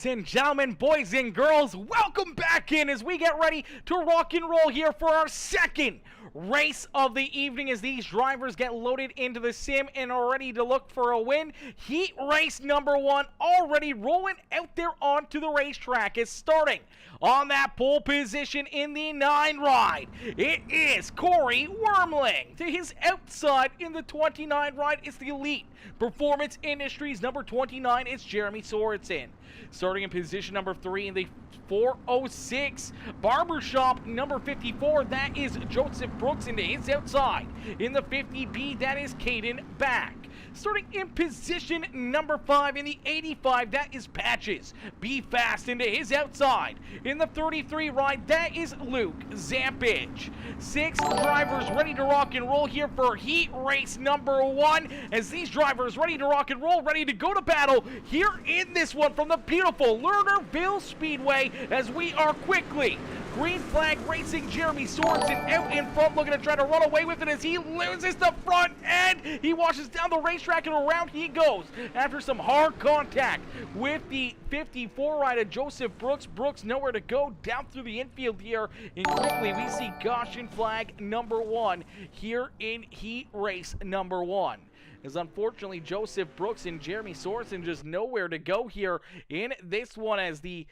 And gentlemen, boys and girls, welcome back in as we get ready to rock and roll here for our second race of the evening as these drivers get loaded into the sim and are ready to look for a win. Heat race number one already rolling out there onto the racetrack is starting on that pole position in the 9 ride. It is Corey Wormling. To his outside in the 29 ride, it's the Elite Performance Industries number 29. It's Jeremy Sorensen. Starting in position number 3 in the 406 Barbershop number 54, that is Joseph Brooks. Into his outside in the 50B, that is Caden Back. Starting in position number 5 in the 85, that is Patches Be Fast. Into his outside in the 33 ride, that is Luke Zampage. 6 drivers ready to rock and roll here for heat race number 1 as these drivers ready to rock and roll, ready to go to battle here in this one from the beautiful Lernerville Speedway as we are quickly green flag racing. Jeremy Sorensen out in front looking to try to run away with it as he loses the front end. He washes down the racetrack and around he goes after some hard contact with the 54 rider Joseph Brooks. Brooks nowhere to go down through the infield here, and quickly we see caution flag number 1 here in heat race number 1. As unfortunately Joseph Brooks and Jeremy Sorensen just nowhere to go here in this one as the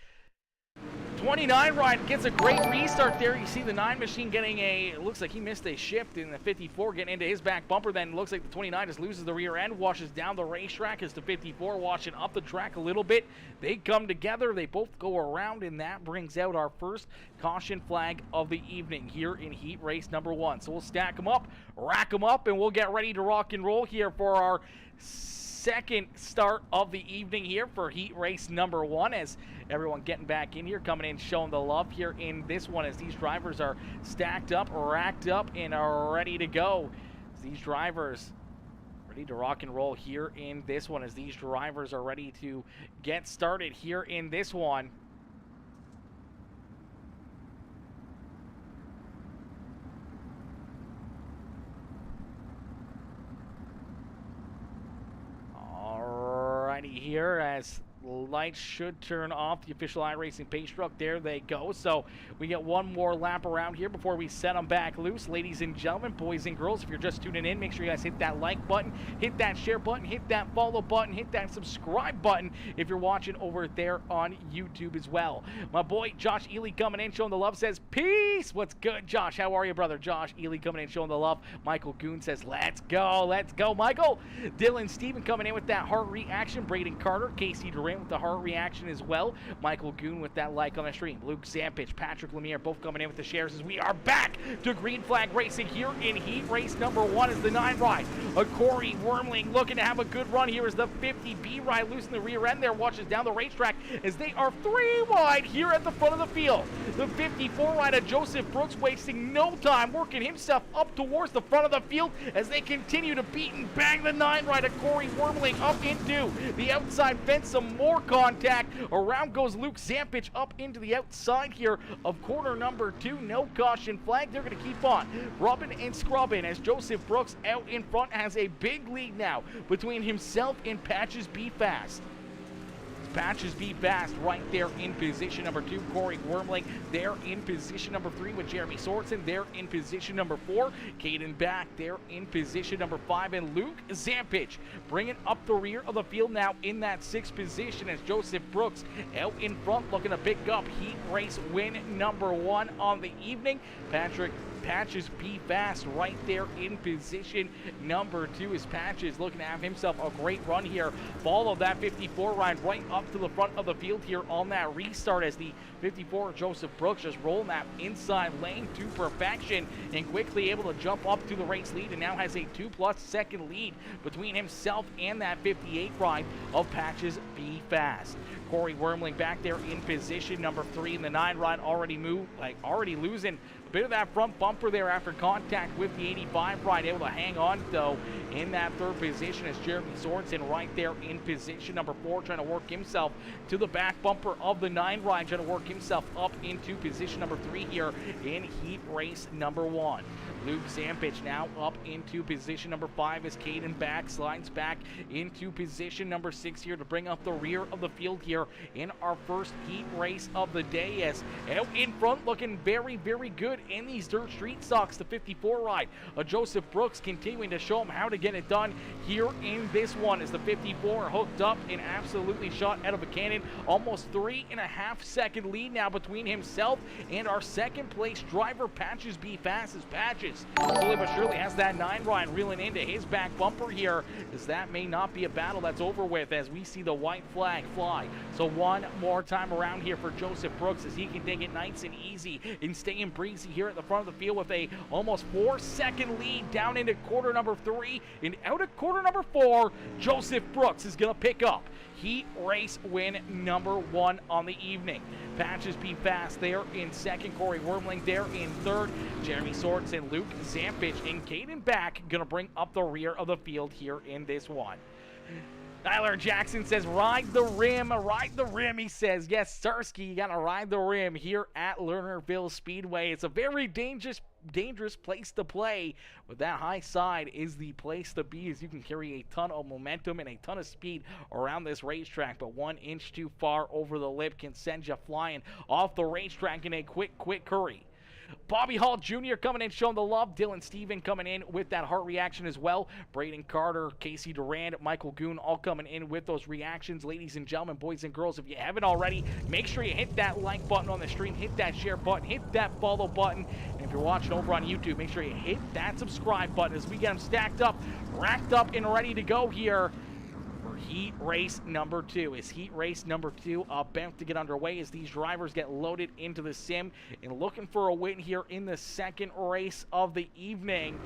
29 ride gets a great restart there. You see the 9 machine getting it looks like he missed a shift in the 54 getting into his back bumper. Then it looks like the 29 just loses the rear end, washes down the racetrack as the 54 washing up the track a little bit. They come together, they both go around, and that brings out our first caution flag of the evening here in heat race number 1. So we'll stack them up, rack them up, and we'll get ready to rock and roll here for our second start of the evening here for heat race number 1 as everyone getting back in here, coming in, showing the love here in this one as these drivers are stacked up, racked up, and are ready to go. As these drivers ready to rock and roll here in this one as these drivers are ready to get started here in this one. Here as lights should turn off the official iRacing pace truck. There they go. So we get one more lap around here before we set them back loose. Ladies and gentlemen, boys and girls, if you're just tuning in, make sure you guys hit that like button, hit that share button, hit that follow button, hit that subscribe button if you're watching over there on YouTube as well. My boy Josh Ely coming in, showing the love, says peace. What's good, Josh? How are you, brother? Josh Ely coming in, showing the love. Michael Goon says let's go, Michael. Dylan Steven coming in with that heart reaction. Braden Carter, Casey Durant with the heart reaction as well. Michael Goon with that like on the stream. Luke Zampage, Patrick Lemire both coming in with the shares as we are back to green flag racing here in heat race number 1 as the 9 ride. A Corey Wormling looking to have a good run here as the 50B ride losing the rear end there, watches down the racetrack as they are 3 wide here at the front of the field. The 54 rider Joseph Brooks wasting no time working himself up towards the front of the field as they continue to beat and bang the 9 rider Corey Wormling up into the outside fence. Some more contact. Around goes Luke Zampage up into the outside here of corner number 2. No caution flag. They're going to keep on rubbing and scrubbing as Joseph Brooks out in front has a big lead now between himself and Patches Be Fast. Patches Be Fast right there in position number 2. Corey Wormling there in position number 3 with Jeremy Sorensen there in position number 4. Caden Back there in position number 5. And Luke Zampage bringing up the rear of the field now in that 6th position as Joseph Brooks out in front looking to pick up heat race win number 1 on the evening. Patches Be Fast right there in position number 2 as Patches looking to have himself a great run here. Follow that 54 ride right up to the front of the field here on that restart as the 54 Joseph Brooks just rolling that inside lane to perfection and quickly able to jump up to the race lead and now has a 2+ second lead between himself and that 58 ride of Patches Be Fast. Corey Wormling back there in position number 3 in the 9 ride already losing a bit of that front bumper there after contact with the 85 ride, able to hang on though in that 3rd position as Jeremy Sorensen right there in position number 4 trying to work himself to the back bumper of the 9 ride, trying to work himself up into position number 3 here in heat race number 1. Luke Zampage now up into position number 5 as Caden Back slides back into position number 6 here to bring up the rear of the field here here in our first heat race of the day. As out in front, looking very, very good in these dirt street stocks, the 54 ride. Joseph Brooks continuing to show him how to get it done here in this one, as the 54 hooked up and absolutely shot out of a cannon. Almost 3.5 second lead now between himself and our second place driver, Patches Be Fast, as Patches slowly but surely has that 9 ride reeling into his back bumper here, as that may not be a battle that's over with, as we see the white flag fly. So one more time around here for Joseph Brooks, as he can take it nice and easy and staying breezy here at the front of the field with a almost 4-second lead down into quarter number 3, and out of quarter number 4, Joseph Brooks is going to pick up heat race win number 1 on the evening. Patches Be Fast there in second, Corey Wormling there in third, Jeremy Sorensen, Luke Zampich, and Caden Back going to bring up the rear of the field here in this one. Tyler Jackson says, ride the rim, he says. Yes, Starsky, you got to ride the rim here at Lernerville Speedway. It's a very dangerous place to play, but that high side is the place to be, as you can carry a ton of momentum and a ton of speed around this racetrack, but 1 inch too far over the lip can send you flying off the racetrack in a quick hurry. Bobby Hall Jr. coming in, showing the love. Dylan Steven coming in with that heart reaction as well. Braden Carter, Casey Durand, Michael Goon all coming in with those reactions. Ladies and gentlemen, boys and girls, if you haven't already, make sure you hit that like button on the stream, hit that share button, hit that follow button. And if you're watching over on YouTube, make sure you hit that subscribe button as we get them stacked up, racked up, and ready to go here. Heat race number 2. Is heat race number 2 about to get underway as these drivers get loaded into the sim and looking for a win here in the second race of the evening.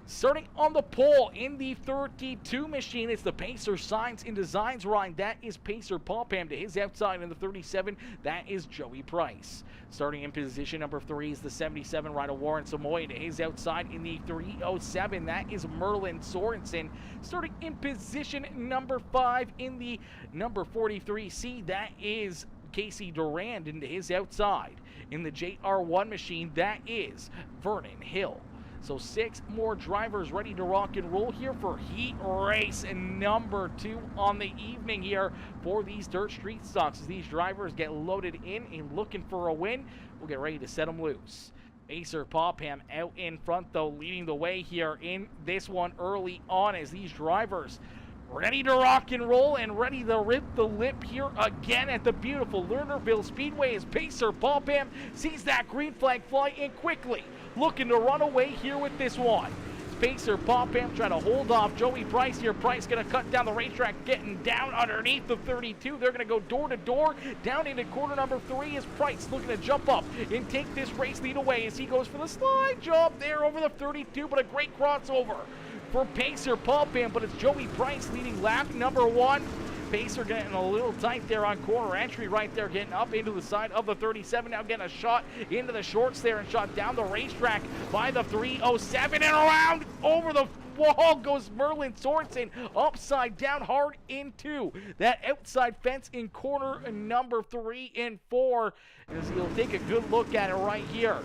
Starting on the pole in the 32 machine, it's the Pacer Signs and Designs ride. That is Pacer Popham. To his outside in the 37, that is Joey Price. Starting in position number 3 is the 77 rider Warren Samoy. To his outside in the 307, that is Merlin Sorensen. Starting in position number 5 in the number 43C, that is Casey Durand. Into his outside in the JR1 machine, that is Vernon Hill. So 6 more drivers ready to rock and roll here for heat race number 2 on the evening here for these dirt street stocks. As these drivers get loaded in and looking for a win, we'll get ready to set them loose. Pacer Popham out in front, though, leading the way here in this one early on, as these drivers ready to rock and roll and ready to rip the lip here again at the beautiful Lernerville Speedway, as Pacer Popham sees that green flag fly in quickly, looking to run away here with this one. Pacer Popham trying to hold off Joey Price here. Price going to cut down the racetrack, getting down underneath the 32. They're going to go door to door. Down into quarter number 3 is Price looking to jump up and take this race lead away as he goes for the slide job there over the 32, but a great crossover for Pacer Popham, but it's Joey Price leading lap number 1. Pacer getting a little tight there on corner entry right there, getting up into the side of the 37. Now getting a shot into the shorts there and shot down the racetrack by the 307, and around over the wall goes Merlin Sorensen, upside down hard into that outside fence in corner number 3 and 4. As he'll take a good look at it right here.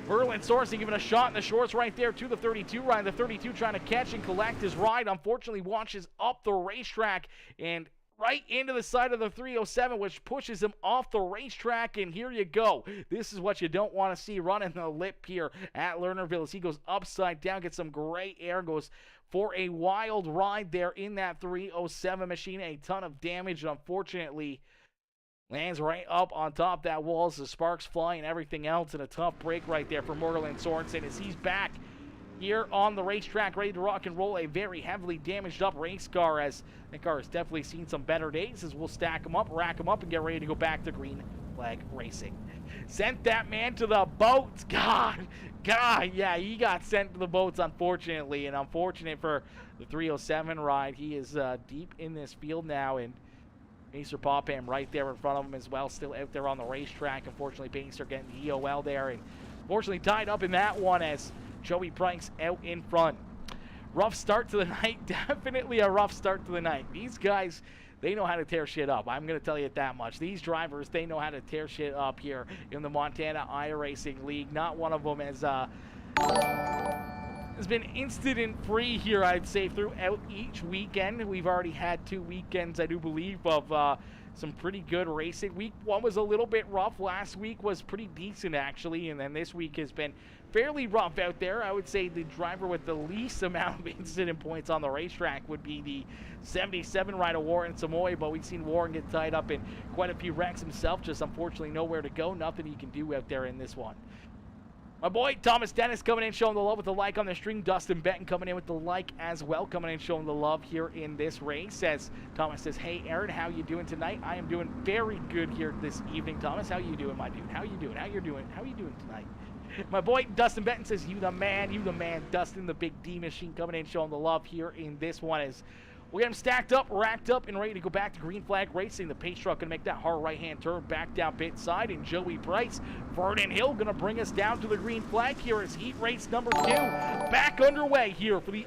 Merlin Sorensen giving a shot in the shorts right there to the 32 ride. The 32 trying to catch and collect his ride. Unfortunately, launches up the racetrack and right into the side of the 307, which pushes him off the racetrack. And here you go. This is what you don't want to see running the lip here at Lernerville, as he goes upside down, gets some great air, goes for a wild ride there in that 307 machine. A ton of damage, unfortunately. Lands right up on top of that wall as the sparks fly and everything else, and a tough break right there for Merlin Sorensen as he's back here on the racetrack ready to rock and roll. A very heavily damaged up race car, as that car has definitely seen some better days, as we'll stack them up, rack them up, and get ready to go back to green flag racing. Sent that man to the boats. God, yeah, he got sent to the boats, unfortunately, and unfortunate for the 307 ride. He is deep in this field now, and Pacer Popham right there in front of him as well, still out there on the racetrack. Unfortunately, Pacer getting the EOL there, and fortunately tied up in that one as Joey Price out in front. Rough start to the night, definitely a rough start to the night. These guys, they know how to tear shit up. I'm going to tell you that much. These drivers, they know how to tear shit up here in the Montana iRacing League. Not one of them has has been incident-free here, I'd say, throughout each weekend. We've already had 2 weekends, I do believe, of some pretty good racing. Week 1 was a little bit rough. Last week was pretty decent, actually, and then this week has been fairly rough out there. I would say the driver with the least amount of incident points on the racetrack would be the 77 rider Warren Samoy, but we've seen Warren get tied up in quite a few wrecks himself, just unfortunately nowhere to go. Nothing he can do out there in this one. My boy Thomas Dennis coming in, showing the love with the like on the stream. Dustin Benton coming in with the like as well, coming in, showing the love here in this race. As Thomas says, hey, Aaron, how you doing tonight? I am doing very good here this evening. Thomas, how you doing, my dude? How you doing? How you doing? How you doing tonight? My boy Dustin Benton says, you the man. Dustin, the big D machine, coming in, showing the love here in this one. As we got him stacked up, racked up, and ready to go back to green flag racing. The pace truck going to make that hard right-hand turn back down pit side. And Joey Price, Vernon Hill going to bring us down to the green flag here as heat race number 2 back underway here for the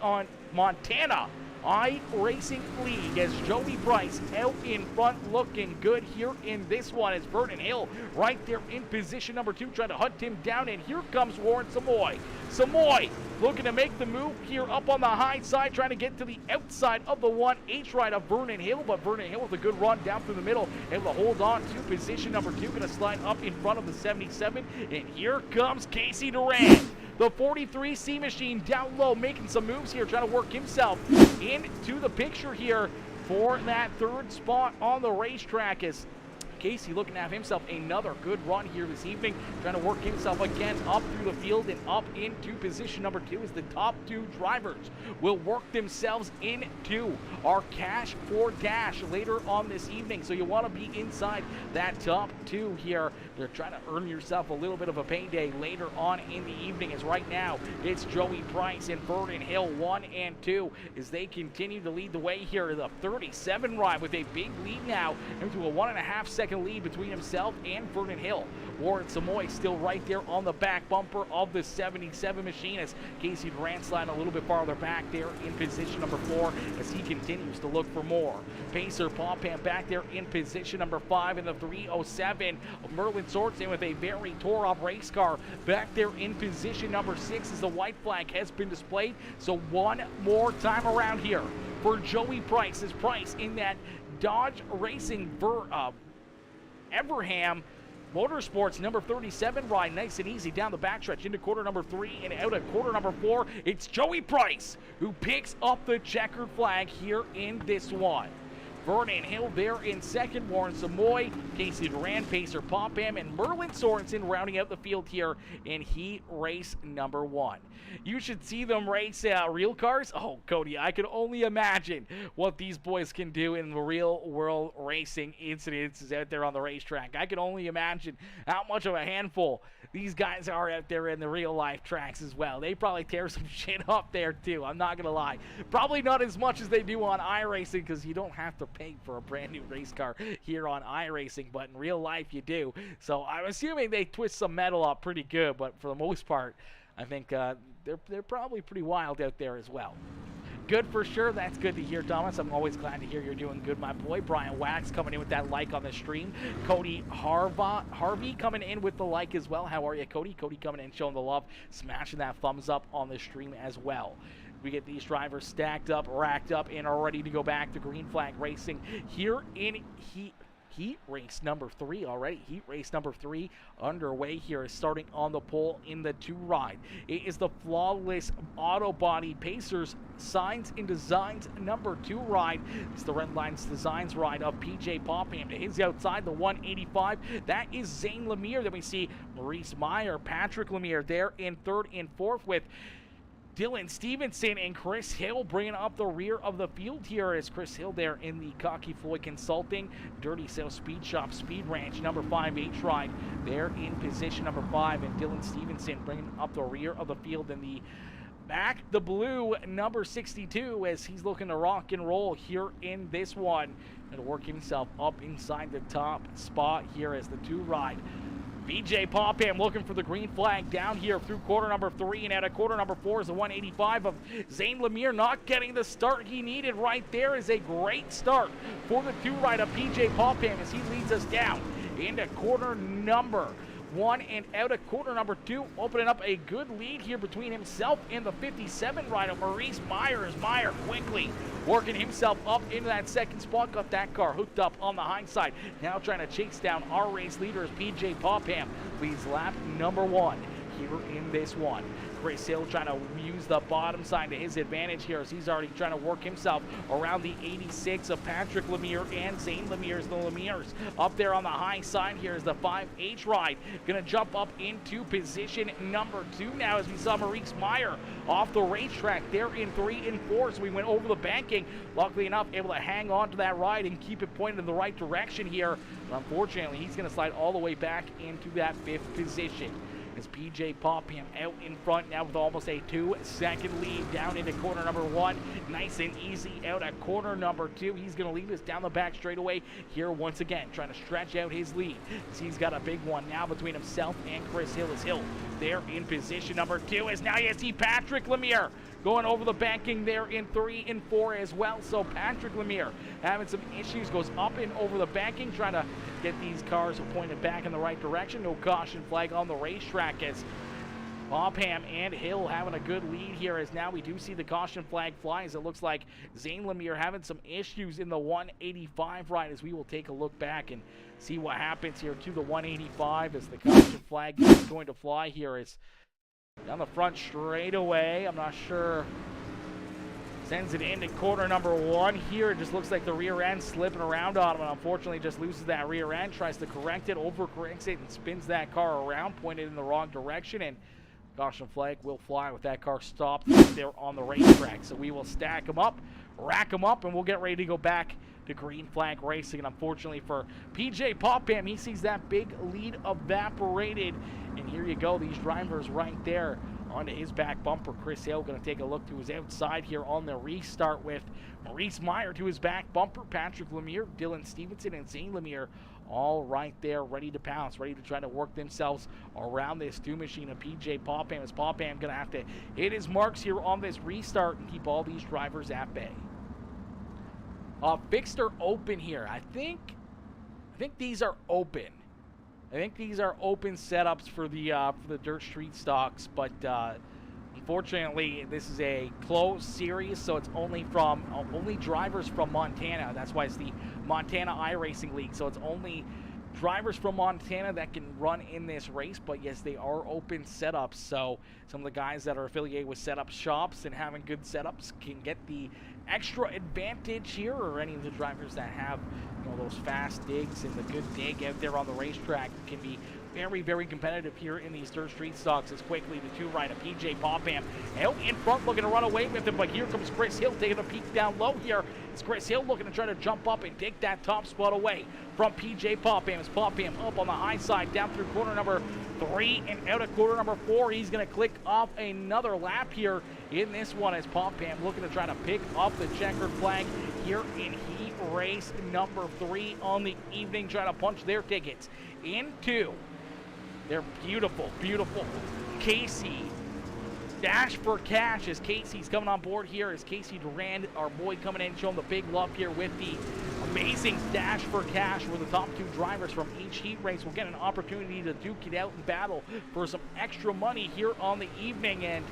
Montana iRacing League, as Joey Price out in front looking good here in this one, as Vernon Hill right there in position number 2 trying to hunt him down. And here comes Warren Samoy. Samoy looking to make the move here up on the high side, trying to get to the outside of the 1H ride of Vernon Hill, but Vernon Hill with a good run down through the middle, able to hold on to position number 2, going to slide up in front of the 77. And here comes Casey Durant, the 43C machine, down low, making some moves here, trying to work himself into the picture here for that 3rd spot on the racetrack, as Casey looking to have himself another good run here this evening, trying to work himself again up through the field and up into position number 2 as the top 2 drivers will work themselves into our Cash for Dash later on this evening. So you want to be inside that top 2 here. They're trying to earn yourself a little bit of a payday later on in the evening, as right now it's Joey Price and Vernon Hill 1 and 2 as they continue to lead the way here. The 37 ride with a big lead now into a 1.5 second lead between himself and Vernon Hill. Warren Samoy still right there on the back bumper of the 77 machine, as Casey Durant sliding a little bit farther back there in position number 4 as he continues to look for more. Pacer Popham back there in position number 5 in the 307. Merlin Sorensen with a very tore-up race car back there in position number 6 as the white flag has been displayed. So one more time around here for Joey Price, as Price in that Dodge Racing Everham Motorsports number 37 ride, nice and easy down the backstretch into quarter number 3 and out at quarter number 4. It's Joey Price who picks up the checkered flag here in this one. Vernon Hill there in second, Warren Samoy, Casey Durant, Pacer Popham, and Merlin Sorensen rounding out the field here in heat race number 1. You should see them race real cars. Oh, Cody, I can only imagine what these boys can do in the real world racing incidences out there on the racetrack. I can only imagine how much of a handful these guys are out there in the real life tracks as well. They probably tear some shit up there too, I'm not gonna lie. Probably not as much as they do on iRacing, because you don't have to pay for a brand new race car here on iRacing, but in real life you do. So I'm assuming they twist some metal up pretty good, but for the most part I think they're probably pretty wild out there as well. Good for sure. That's good to hear, Thomas. I'm always glad to hear you're doing good, my boy. Brian Wax coming in with that like on the stream. Cody Harvey coming in with the like as well. How are you, Cody? Cody coming in, showing the love, smashing that thumbs up on the stream as well. We get these drivers stacked up, racked up, and are ready to go back to green flag racing here in heat race number 3 already. Heat race number 3 underway here, is starting on the pole in the 2 ride. It is the Flawless Auto Body Pacers Signs and Designs number 2 ride. It's the Red Lines Designs ride of PJ Popham. To his outside, the 185. That is Zane Lemire. Then we see Maurice Meyer, Patrick Lemire there in 3rd and 4th, with Dylan Stevenson and Chris Hill bringing up the rear of the field here, as Chris Hill there in the Cocky Floyd Consulting Dirty Sales Speed Shop Speed Ranch number 5H ride there in position number 5, and Dylan Stevenson bringing up the rear of the field in the back, the blue number 62, as he's looking to rock and roll here in this one, and work himself up inside the top spot here as the 2 ride. BJ Popham looking for the green flag down here through quarter number 3, and out of quarter number 4 is the 185 of Zane Lemire, not getting the start he needed. Right there is a great start for the 2 ride of PJ Popham as he leads us down into quarter number 1 and out of corner number 2, opening up a good lead here between himself and the 57 rider, Maurice Meyer. As Meyer quickly working himself up into that second spot, got that car hooked up on the hindsight. Now trying to chase down our race leader as PJ Popham leads lap number 1 here in this one. Chris Hill trying to use the bottom side to his advantage here as he's already trying to work himself around the 86 of Patrick Lemire and Zane Lemire's. The Lemire's up there on the high side here is the 5H ride. Going to jump up into position number 2 now as we saw Maurice Meyer off the racetrack there in 3 and 4. So we went over the banking. Luckily enough, able to hang on to that ride and keep it pointed in the right direction here. But unfortunately, he's going to slide all the way back into that 5th position. As PJ Popham out in front now with almost a 2-second lead down into corner number 1. Nice and easy out at corner number 2. He's going to lead us down the back straightaway here once again, trying to stretch out his lead. So he's got a big one now between himself and Chris Hill. As Hill there in position number 2 as now you see Patrick Lemire going over the banking there in 3 and 4 as well. So Patrick Lemire having some issues, goes up and over the banking, trying to get these cars pointed back in the right direction. No caution flag on the racetrack as Popham and Hill having a good lead here, as now we do see the caution flag fly as it looks like Zane Lemire having some issues in the 185 ride, as we will take a look back and see what happens here to the 185 as the caution flag is going to fly here. Is down the front straightaway. I'm not sure. Sends it into corner number 1 here. It just looks like the rear end slipping around on him, and unfortunately just loses that rear end. Tries to correct it, overcorrects it, and spins that car around, pointed in the wrong direction. And caution flag will fly with that car stopped there on the racetrack. So we will stack them up, rack them up, and we'll get ready to go back to green flag racing. And unfortunately for PJ Popham, he sees that big lead evaporated. And here you go, these drivers right there onto his back bumper. Chris Hill going to take a look to his outside here on the restart with Maurice Meyer to his back bumper, Patrick Lemire, Dylan Stevenson, and Zane Lemire all right there, ready to pounce, ready to try to work themselves around this 2 machine of PJ Popham. As Popham going to have to hit his marks here on this restart and keep all these drivers at bay. Fixed or open here? I think these are open. I think these are open setups for the dirt street stocks, but unfortunately this is a closed series, so it's only drivers from Montana. That's why it's the Montana iRacing League. So it's only drivers from Montana that can run in this race, but yes, they are open setups. So some of the guys that are affiliated with setup shops and having good setups can get the extra advantage here, or any of the drivers that have, you know, those fast digs and the good dig out there on the racetrack can be very, very competitive here in these dirt street stocks. As quickly the 2 rider PJ Popham out in front looking to run away with him, but here comes Chris Hill taking a peek down low here. It's Chris Hill looking to try to jump up and take that top spot away from PJ Popham. As Popham up on the high side down through corner number 3 and out of corner number 4. He's going to click off another lap here in this one as Popham looking to try to pick up the checkered flag here in heat race number 3 on the evening, trying to punch their tickets into their beautiful, beautiful Casey Dash for Cash, as Casey's coming on board here, as Casey Durand, our boy, coming in, showing the big love here with the amazing Dash for Cash, where the top 2 drivers from each heat race will get an opportunity to duke it out and battle for some extra money here on the evening. And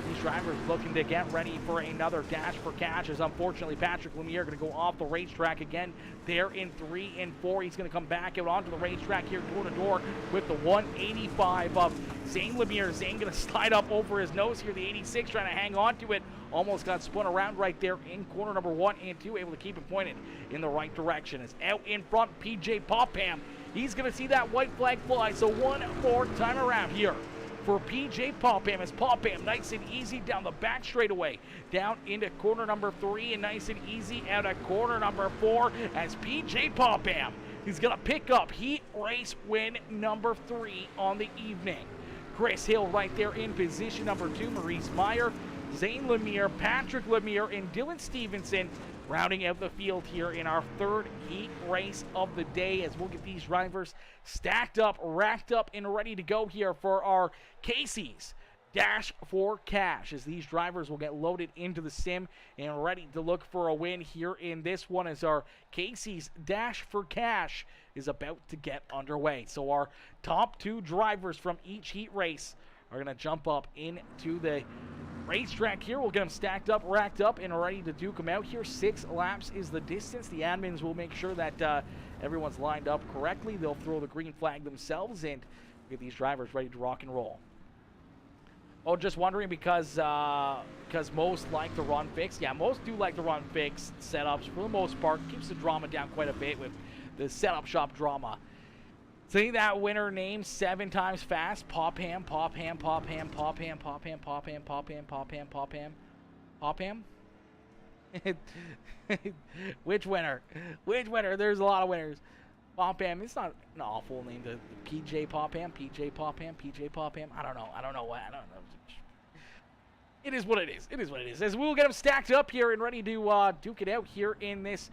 these drivers looking to get ready for another Dash for Cash, as unfortunately Patrick Lemire going to go off the racetrack again there in 3 and 4. He's going to come back out onto the racetrack here door to door with the 185 of Zane Lemire. Zane going to slide up over his nose here, the 86 trying to hang on to it. Almost got spun around right there in corner number 1 and 2, able to keep it pointed in the right direction. As out in front, PJ Popham, he's going to see that white flag fly. So one more time around here for PJ Popham, as Popham nice and easy down the back straightaway, down into corner number 3, and nice and easy out of corner number 4 as PJ Popham, he's going to pick up heat race win number 3 on the evening. Chris Hill right there in position number 2, Maurice Meyer, Zane Lemire, Patrick Lemire, and Dylan Stevenson rounding out the field here in our 3rd heat race of the day, as we'll get these drivers stacked up, racked up, and ready to go here for our Casey's Dash for Cash, as these drivers will get loaded into the sim and ready to look for a win here in this one, as our Casey's Dash for Cash is about to get underway. So our top 2 drivers from each heat race are going to jump up into the racetrack here. We'll get them stacked up, racked up, and ready to duke them out here. 6 laps is the distance. The admins will make sure that everyone's lined up correctly. They'll throw the green flag themselves and get these drivers ready to rock and roll. Oh, just wondering because most like the run fix. Yeah, most do like the run fix setups for the most part. Keeps the drama down quite a bit with the setup shop drama. See that winner named 7 times fast. Pop ham, pop ham, pop ham, pop ham, pop ham, pop ham, pop ham, pop ham, pop ham, pop ham. Which winner? Which winner? There's a lot of winners. Pop ham. It's not an awful name. The PJ Pop Ham, PJ Pop Ham, PJ Pop Ham. I don't know. I don't know. It is what it is. It is what it is. As we'll get them stacked up here and ready to duke it out here in this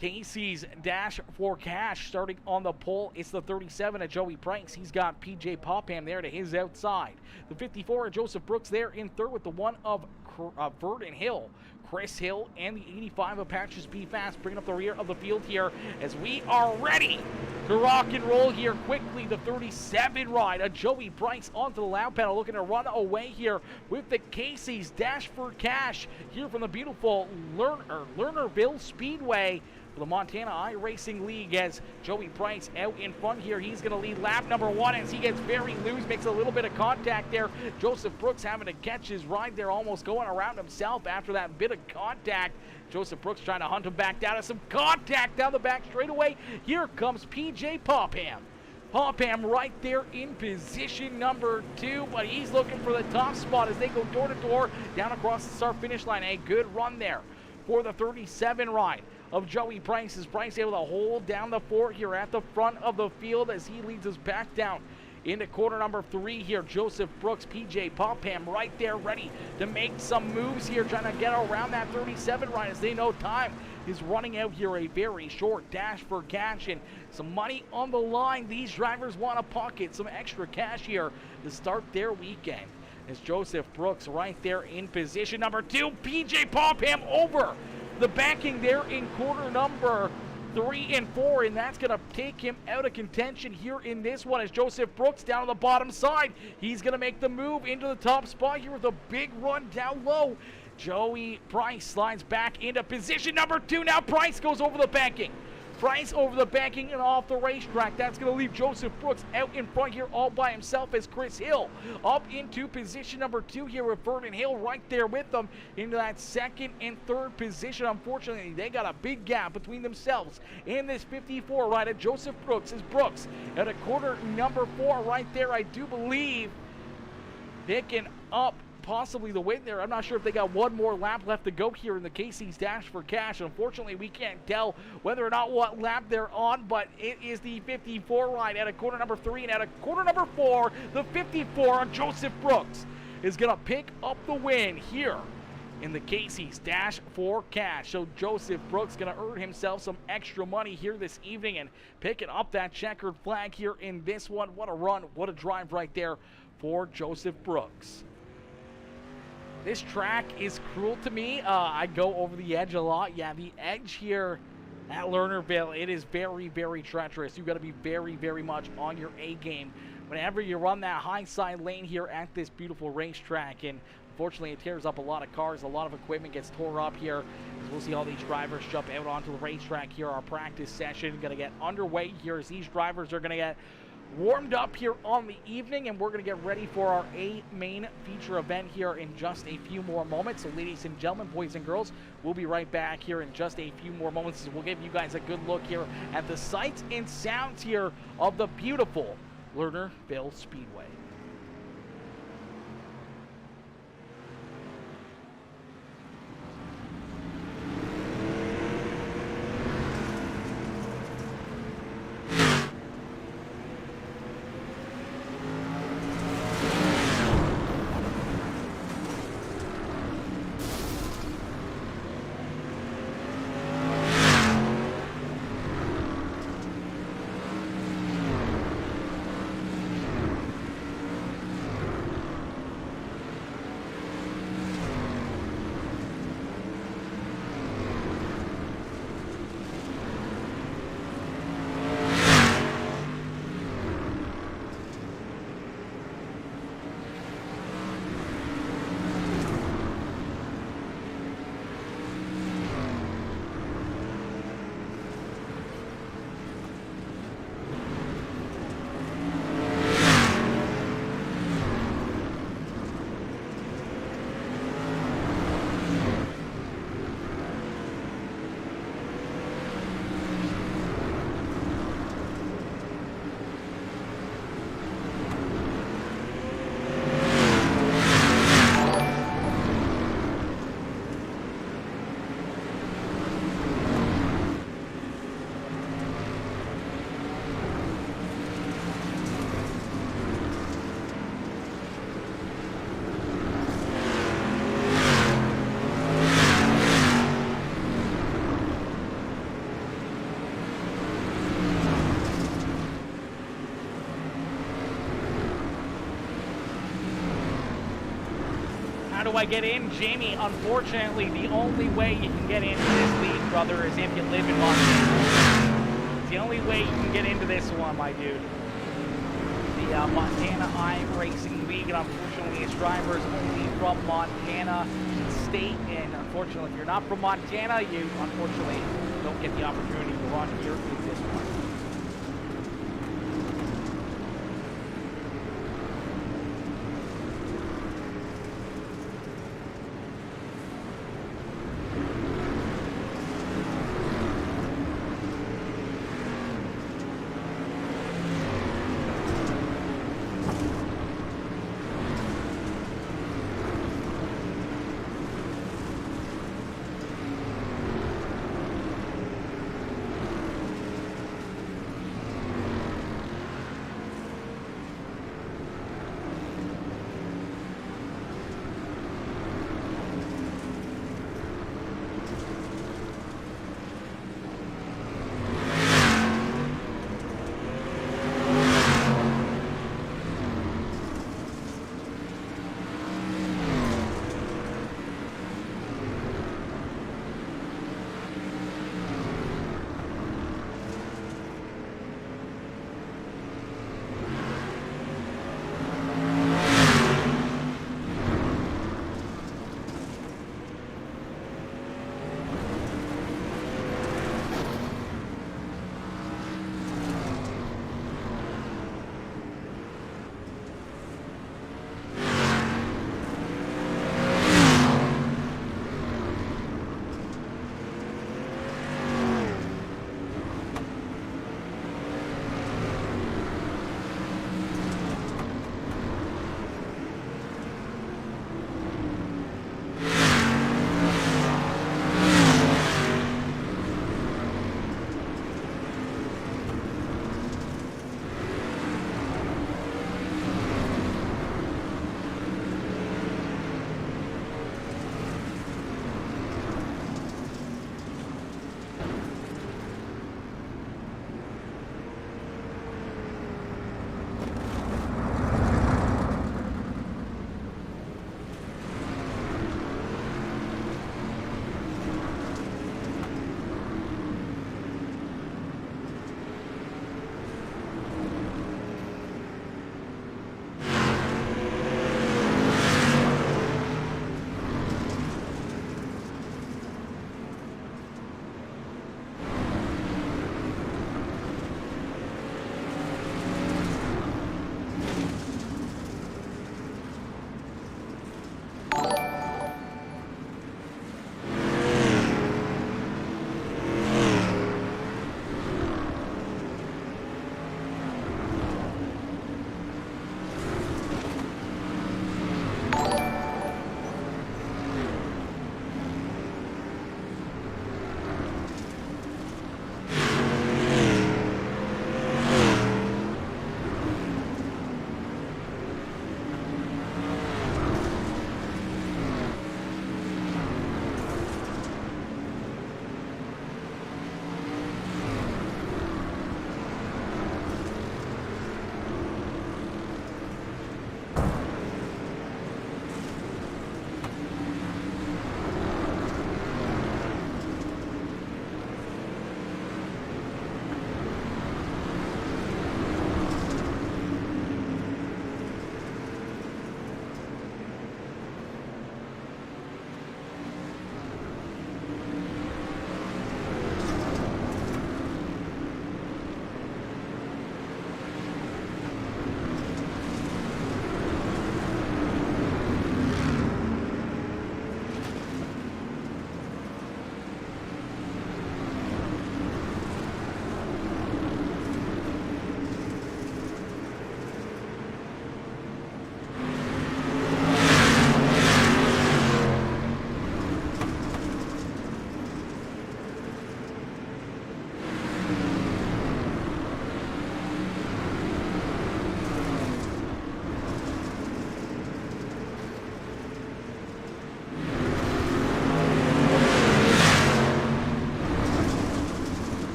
Casey's Dash for Cash. Starting on the pole, it's the 37 of Joey Price. He's got PJ Popham there to his outside. The 54 of Joseph Brooks there in third with the 1 of Verdon Hill. Chris Hill and the 85 of Patches Be Fast bringing up the rear of the field here as we are ready to rock and roll here quickly. The 37 ride of Joey Price onto the loud pedal, looking to run away here with the Casey's Dash for Cash here from the beautiful Lernerville Speedway for the Montana iRacing League. As Joey Price out in front here, he's going to lead lap number 1 as he gets very loose, makes a little bit of contact there. Joseph Brooks having to catch his ride there, almost going around himself after that bit of contact. Joseph Brooks trying to hunt him back down to some contact down the back straightaway. Here comes PJ Popham. Popham right there in position number 2, but he's looking for the top spot as they go door to door down across the start finish line. A good run there for the 37 ride of Joey Price. Is Price able to hold down the fort here at the front of the field as he leads us back down into quarter number 3 here. Joseph Brooks, PJ Popham right there ready to make some moves here, trying to get around that 37 ride as they know time is running out here. A very short dash for cash and some money on the line. These drivers want to pocket some extra cash here to start their weekend. As Joseph Brooks right there in position number 2. PJ Popham over the banking there in quarter number 3 and 4, and that's going to take him out of contention here in this one as Joseph Brooks down on the bottom side. He's going to make the move into the top spot here with a big run down low. Joey Price slides back into position number 2. Now Price goes over the banking. Price over the banking and off the racetrack. That's going to leave Joseph Brooks out in front here all by himself as Chris Hill up into position number 2 here with Verdon Hill right there with them into that 2nd and 3rd position. Unfortunately, they got a big gap between themselves in this 54 ride of Joseph Brooks. As Brooks at a quarter number 4 right there, I do believe, picking up possibly the win there. I'm not sure if they got one more lap left to go here in the Casey's Dash for Cash. Unfortunately, we can't tell whether or not what lap they're on, but it is the 54 ride at a quarter number 3, and at a quarter number 4, the 54 on Joseph Brooks is going to pick up the win here in the Casey's Dash for Cash. So Joseph Brooks going to earn himself some extra money here this evening and picking up that checkered flag here in this one. What a run, what a drive right there for Joseph Brooks. This track is cruel to me. I go over the edge a lot. Yeah, the edge here at Lernerville, it is very, very treacherous. You've got to be very, very much on your A game whenever you run that high side lane here at this beautiful racetrack. And unfortunately, it tears up a lot of cars. A lot of equipment gets tore up here. As we'll see all these drivers jump out onto the racetrack here. Our practice session going to get underway here as these drivers are going to get warmed up here on the evening, and we're going to get ready for our A main feature event here in just a few more moments. So ladies and gentlemen, boys and girls, we'll be right back here in just a few more moments as we'll give you guys a good look here at the sights and sounds here of the beautiful Lernerville Speedway. How do I get in? Jamie, unfortunately, the only way you can get into this league, brother, is if you live in Montana. It's the only way you can get into this one, my dude. The Montana iRacing League, and unfortunately, its drivers only from Montana State. And unfortunately, if you're not from Montana, you unfortunately don't get the opportunity to run here in this one.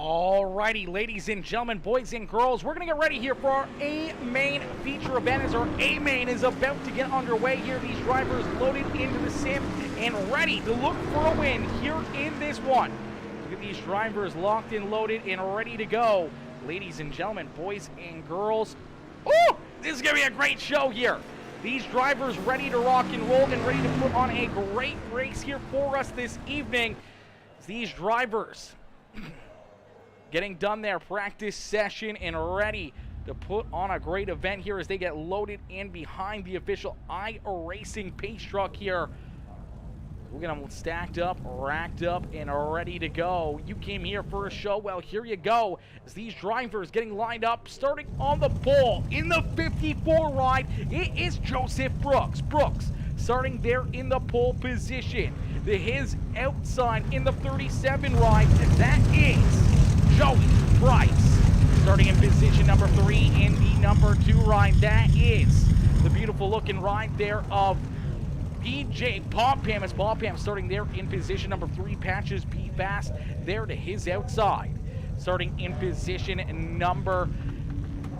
Alrighty, ladies and gentlemen, boys and girls, we're going to get ready here for our A-Main feature event as our A-Main is about to get underway here. These drivers loaded into the sim and ready to look for a win here in this one. Look at these drivers locked and loaded and ready to go. Ladies and gentlemen, boys and girls, oh, this is going to be a great show here. These drivers ready to rock and roll and ready to put on a great race here for us this evening. These drivers getting done their practice session and ready to put on a great event here as they get loaded in behind the official iRacing pace truck here. We'll get them stacked up, racked up, and ready to go. You came here for a show, well, here you go. As these drivers getting lined up, starting on the pole in the 54 ride, it is Joseph Brooks. Brooks starting there in the pole position. His outside in the 37 ride, and that is Joey Price. Starting in position number 3 in the number 2 ride, that is the beautiful looking ride there of PJ Popham. As Popham starting there in position number 3, Patches Be Fast there to his outside. Starting in position number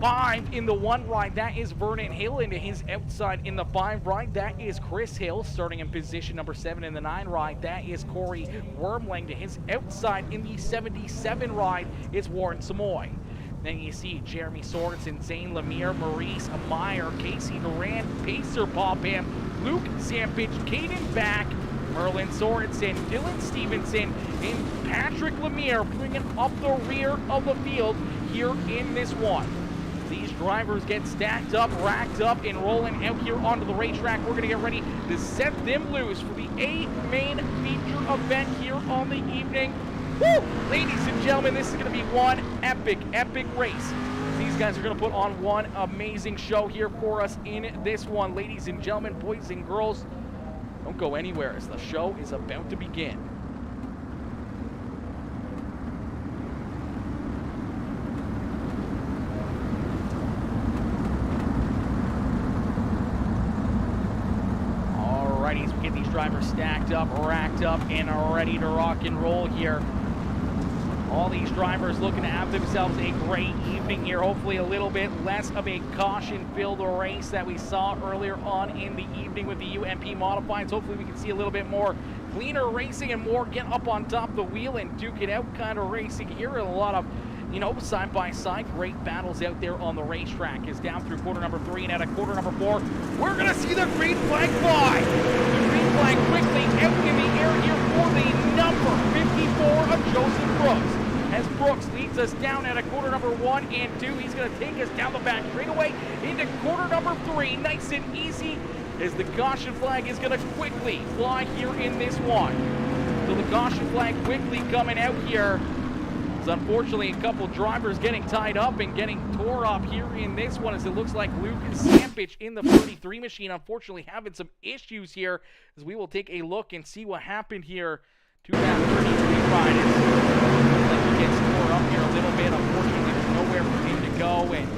5 in the 1 ride, that is Vernon Hill, into his outside in the 5 ride, that is Chris Hill. Starting in position number 7 in the 9 ride, that is Corey Wormling, to his outside in the 77 ride, it's Warren Samoy. Then you see Jeremy Sorensen, Zane Lemire, Maurice Meyer, Casey Duran, Pacer Popham, Luke Zampich, Caden Back, Merlin Sorensen, Dylan Stevenson, and Patrick Lemire bringing up the rear of the field here in this one. These drivers get stacked up, racked up, and rolling out here onto the racetrack. We're going to get ready to set them loose for the A-Main feature event here on the evening. Woo! Ladies and gentlemen, this is going to be one epic race. These guys are going to put on one amazing show here for us in this one. Ladies and gentlemen, boys and girls, don't go anywhere as the show is about to begin. Alrighty, so we get these drivers stacked up, racked up, and are ready to rock and roll here. All these drivers looking to have themselves a great evening here. Hopefully a little bit less of a caution-filled race that we saw earlier on in the evening with the UMP Modifieds. Hopefully we can see a little bit more cleaner racing and more get up on top of the wheel and duke it out kind of racing here. And a lot of, you know, side-by-side great battles out there on the racetrack. Is down through quarter number 3 and out of quarter number 4. We're going to see the green flag fly. The green flag quickly out in the air here for the number 54 of Joseph Brooks. As Brooks leads us down at a quarter number 1 and 2, he's going to take us down the back straightaway into quarter number 3, nice and easy, as the caution flag is going to quickly fly here in this one. So the caution flag quickly coming out here. There's unfortunately a couple drivers getting tied up and getting tore up here in this one, as it looks like Luke Zampich in the 33 machine unfortunately having some issues here, as we will take a look and see what happened here to that 33 ride. Gets tore up here a little bit. Unfortunately, there's nowhere for him to go. And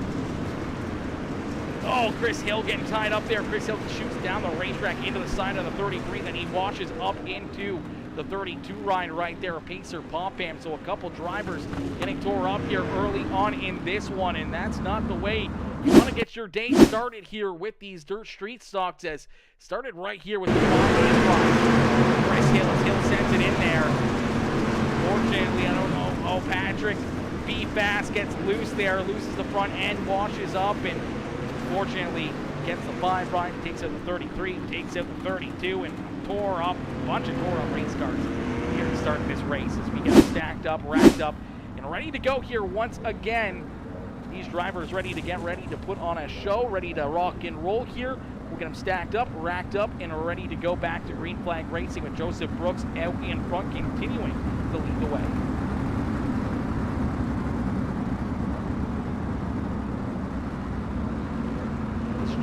oh, Chris Hill getting tied up there. Chris Hill shoots down the racetrack into the side of the 33. Then he washes up into the 32 ride right there, a Pacer Popham. So a couple drivers getting tore up here early on in this one. And that's not the way you want to get your day started here with these dirt street stocks, as started right here with the 5-8 ride. Chris Hill sends it in there. Fortunately, I don't know. Oh, Patrick Be Fast gets loose there, loses the front end, washes up, and fortunately gets the 5 ride, takes out the 33, takes out the 32, and tore up, a bunch of tore up race cars here to start this race as we get stacked up, racked up, and ready to go here once again. These drivers ready to put on a show, ready to rock and roll here. We'll get them stacked up, racked up, and ready to go back to green flag racing with Joseph Brooks out in front, continuing to lead the way.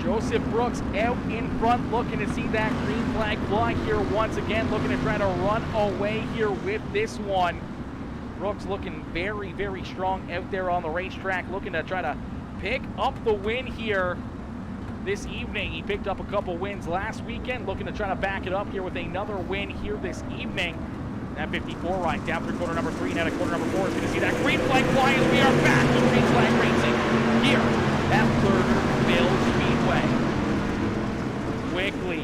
Joseph Brooks out in front, looking to see that green flag fly here once again, looking to try to run away here with this one. Brooks looking very strong out there on the racetrack, looking to try to pick up the win here this evening. He picked up a couple wins last weekend, looking to try to back it up here with another win here this evening. That 54 right down through corner number 3, now to corner number 4 is going to see that green flag fly as we are back to green flag racing here at Lernerville Speedway. Quickly,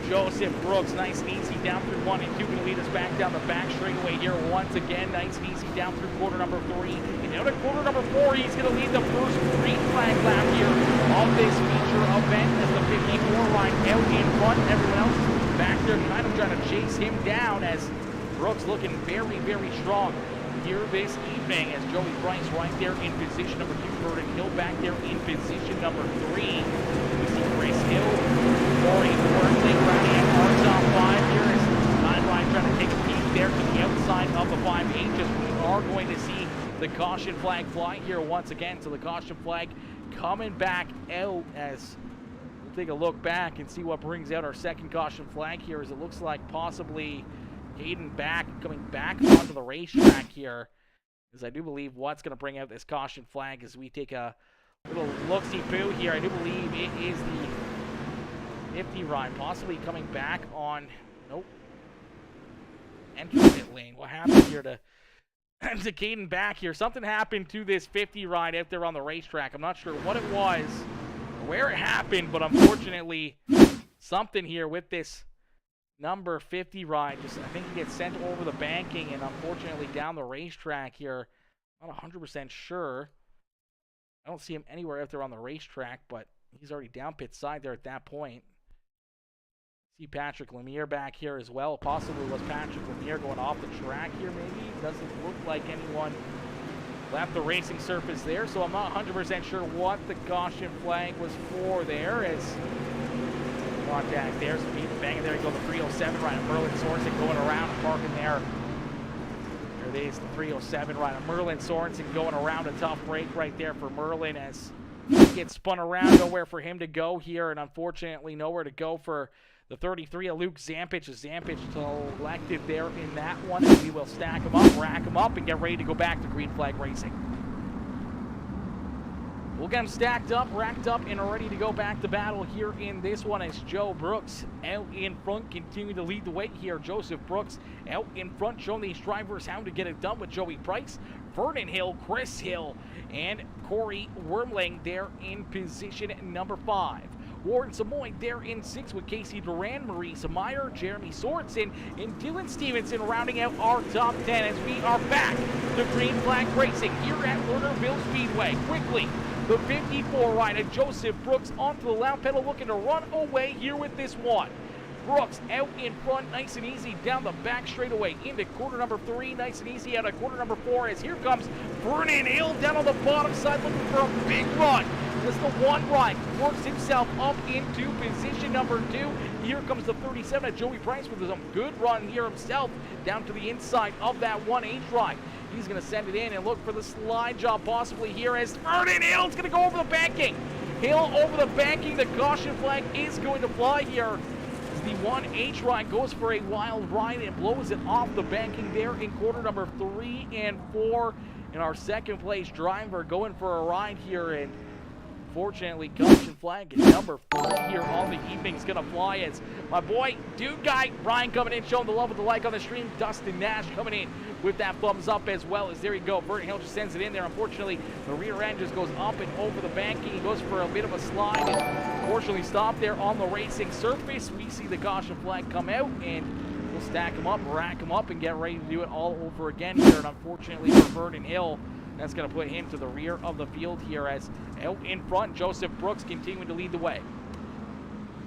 Joseph Brooks, nice and easy down through 1 and 2, going to lead us back down the back straightaway here once again. Nice and easy down through quarter number 3. And now to quarter number 4, he's going to lead the first green flag lap here of this feature event as the 54 right out in front. Everyone else back there kind of trying to chase him down as Brooks looking very, very strong here this evening as Joey Price right there in position number 2. Vernon Hill back there in position number 3. We see Chris Hill, Corey Merkley running at cars on 5 here as Time Ryan trying to take a peek there to the outside of the 5-8 as we are going to see the caution flag fly here once again. So the caution flag coming back out as we'll take a look back and see what brings out our second caution flag here as it looks like possibly Hayden coming back onto the racetrack here, as I do believe what's going to bring out this caution flag as we take a little look-see-poo here. I do believe it is the 50 ride, possibly coming back on, nope, entering pit lane. What happened here to Caden back here? Something happened to this 50 ride out there on the racetrack. I'm not sure what it was, or where it happened, but unfortunately, something here with this number 50 ride, I think he gets sent over the banking and unfortunately down the racetrack here. Not 100% sure. I don't see him anywhere out there on the racetrack, but he's already down pit side there at that point. See Patrick Lemire back here as well. Possibly was Patrick Lemire going off the track here maybe. Doesn't look like anyone left the racing surface there, so I'm not 100% sure what the caution flag was for there as contact there, so Pete banging there. You go the 307 right, Merlin Sorensen going around and parking there. There it is, the 307 right, Merlin Sorensen going around. A tough break right there for Merlin as he gets spun around. Nowhere for him to go here, and unfortunately nowhere to go for the 33 of Luke Zampich. Zampich selected there in that one, and we will stack him up, rack him up, and get ready to go back to green flag racing. We'll get them stacked up, racked up, and ready to go back to battle here in this one as Joe Brooks out in front, continuing to lead the way here. Joseph Brooks out in front, showing these drivers how to get it done with Joey Price, Vernon Hill, Chris Hill, and Corey Wormling there in position number 5. Warren Samoy there in 6 with Casey Duran, Maurice Meyer, Jeremy Sorensen, and Dylan Stevenson rounding out our top 10 as we are back to green flag racing here at Lernerville Speedway. Quickly, the 54 rider Joseph Brooks onto the loud pedal looking to run away here with this one. Brooks out in front, nice and easy down the back straightaway into quarter number 3, nice and easy out of quarter number 4 as here comes Vernon Hill down on the bottom side looking for a big run. As the one right works himself up into position number 2. Here comes the 37 of Joey Price with some good run here himself down to the inside of that 1H ride. He's going to send it in and look for the slide job possibly here as Vernon Hill's going to go over the banking. Hill over the banking. The caution flag is going to fly here. The 1H ride goes for a wild ride and blows it off the banking there in quarter number 3 and 4. And our second place driver going for a ride here, and fortunately, caution flag is number 4 here on the evening is going to fly as my boy, dude guy, Brian coming in, showing the love with the like on the stream. Dustin Nash coming in with that thumbs up as well as there you go. Vernon Hill just sends it in there. Unfortunately, the rear end just goes up and over the banking. He goes for a bit of a slide and fortunately stopped there on the racing surface. We see the caution flag come out and we'll stack him up, rack him up, and get ready to do it all over again here. And unfortunately for Vernon Hill, that's going to put him to the rear of the field here as out in front, Joseph Brooks continuing to lead the way.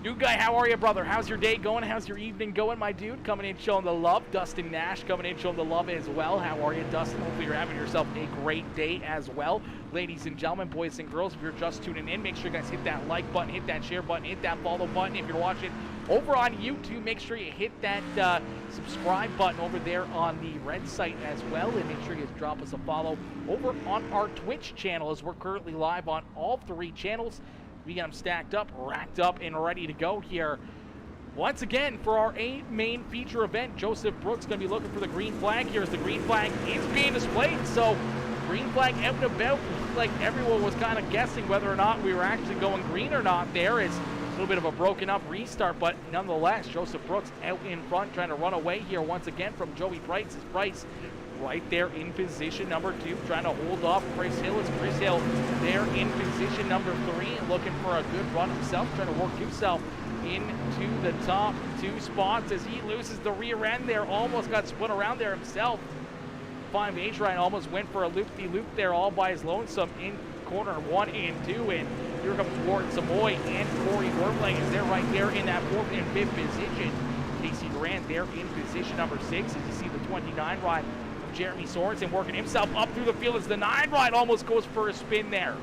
Dude guy, how are you, brother? How's your day going? How's your evening going, my dude? Coming in showing the love. Dustin Nash coming in showing the love as well. How are you, Dustin? Hopefully you're having yourself a great day as well. Ladies and gentlemen, boys and girls, if you're just tuning in, make sure you guys hit that like button, hit that share button, hit that follow button. If you're watching over on YouTube, make sure you hit that subscribe button over there on the red site as well, and make sure you drop us a follow over on our Twitch channel as we're currently live on all 3 channels. We got them stacked up, racked up, and ready to go here. Once again, for our main feature event, Joseph Brooks going to be looking for the green flag here as the green flag is being displayed. So, green flag out and about. Like everyone was kind of guessing whether or not we were actually going green or not there as little bit of a broken up restart, but nonetheless, Joseph Brooks out in front trying to run away here once again from Joey Price. Price right there in position number 2, trying to hold off Chris Hill. It's Chris Hill there in position number 3 and looking for a good run himself, trying to work himself into the top 2 spots as he loses the rear end there. Almost got spun around there himself. 5H Ryan almost went for a loop-de-loop there all by his lonesome in corner 1 and 2, and here comes Warren Samoy and Corey Wormling as they're right there in that 4th and 5th position. Casey Durant there in position number 6 as you see the 29 ride of Jeremy Sorensen working himself up through the field as the 9 ride almost goes for a spin there.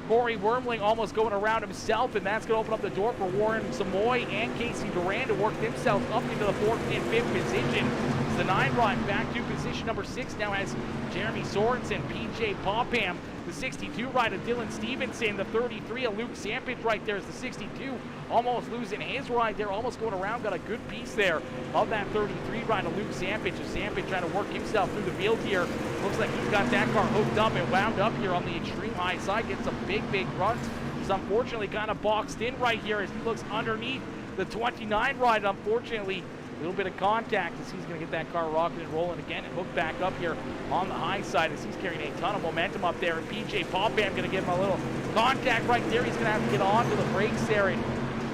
Corey Wormling almost going around himself, and that's going to open up the door for Warren Samoy and Casey Durant to work themselves up into the 4th and 5th position. It's the 9 ride back to position number 6 now has Jeremy Sorensen, PJ Popham, the 62 ride of Dylan Stevenson, the 33 of Luke Sampage right there is the 62, almost losing his ride there, almost going around, got a good piece there of that 33 ride of Luke Sampage. Sampage trying to work himself through the field here. Looks like he's got that car hooked up and wound up here on the extreme high side, gets some big runs. He's unfortunately kind of boxed in right here as he looks underneath the 29 ride. Unfortunately, a little bit of contact as he's going to get that car rocking and rolling again and hook back up here on the high side as he's carrying a ton of momentum up there. And PJ Popham going to give him a little contact right there. He's going to have to get onto the brakes there and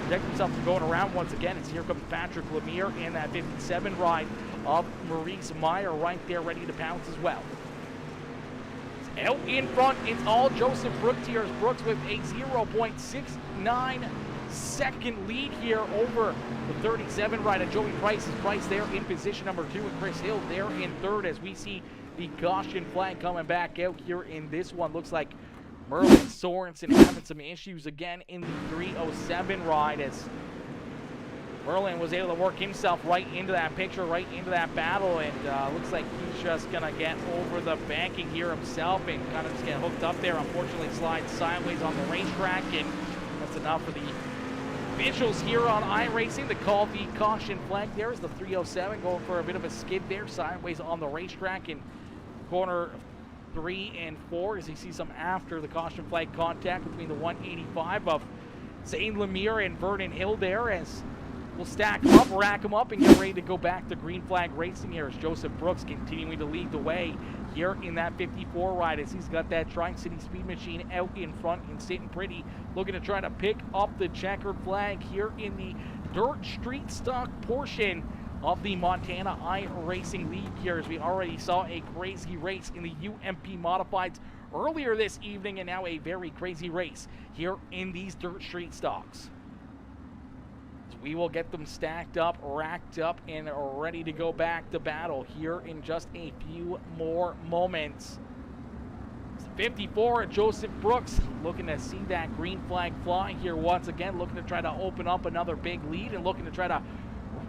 protect himself from going around once again. As here comes Patrick Lemire and that 57 ride of Maurice Meyer right there ready to pounce as well. Out in front, it's all Joseph Brooks here. Brooks with a 0.69 second lead here over the 37 ride of Joey Price. Price there in position number 2 and Chris Hill there in 3rd as we see the caution flag coming back out here in this one. Looks like Merlin Sorensen having some issues again in the 307 ride as Merlin was able to work himself right into that picture, right into that battle, and looks like he's just going to get over the banking here himself and kind of just get hooked up there. Unfortunately, slides sideways on the racetrack, and that's enough for the officials here on iRacing to call the caution flag. There is the 307 going for a bit of a skid there, sideways on the racetrack in corner 3 and 4 as you see some after the caution flag contact between the 185 of Zane Lemire and Vernon Hill there as we'll stack up, rack them up, and get ready to go back to green flag racing here as Joseph Brooks continuing to lead the way here in that 54 ride as he's got that Tri-City Speed Machine out in front and sitting pretty, looking to try to pick up the checkered flag here in the dirt street stock portion of the Montana iRacing League here as we already saw a crazy race in the UMP Modifieds earlier this evening and now a very crazy race here in these dirt street stocks. We will get them stacked up, racked up, and ready to go back to battle here in just a few more moments. It's 54, Joseph Brooks looking to see that green flag fly here once again, looking to try to open up another big lead and looking to try to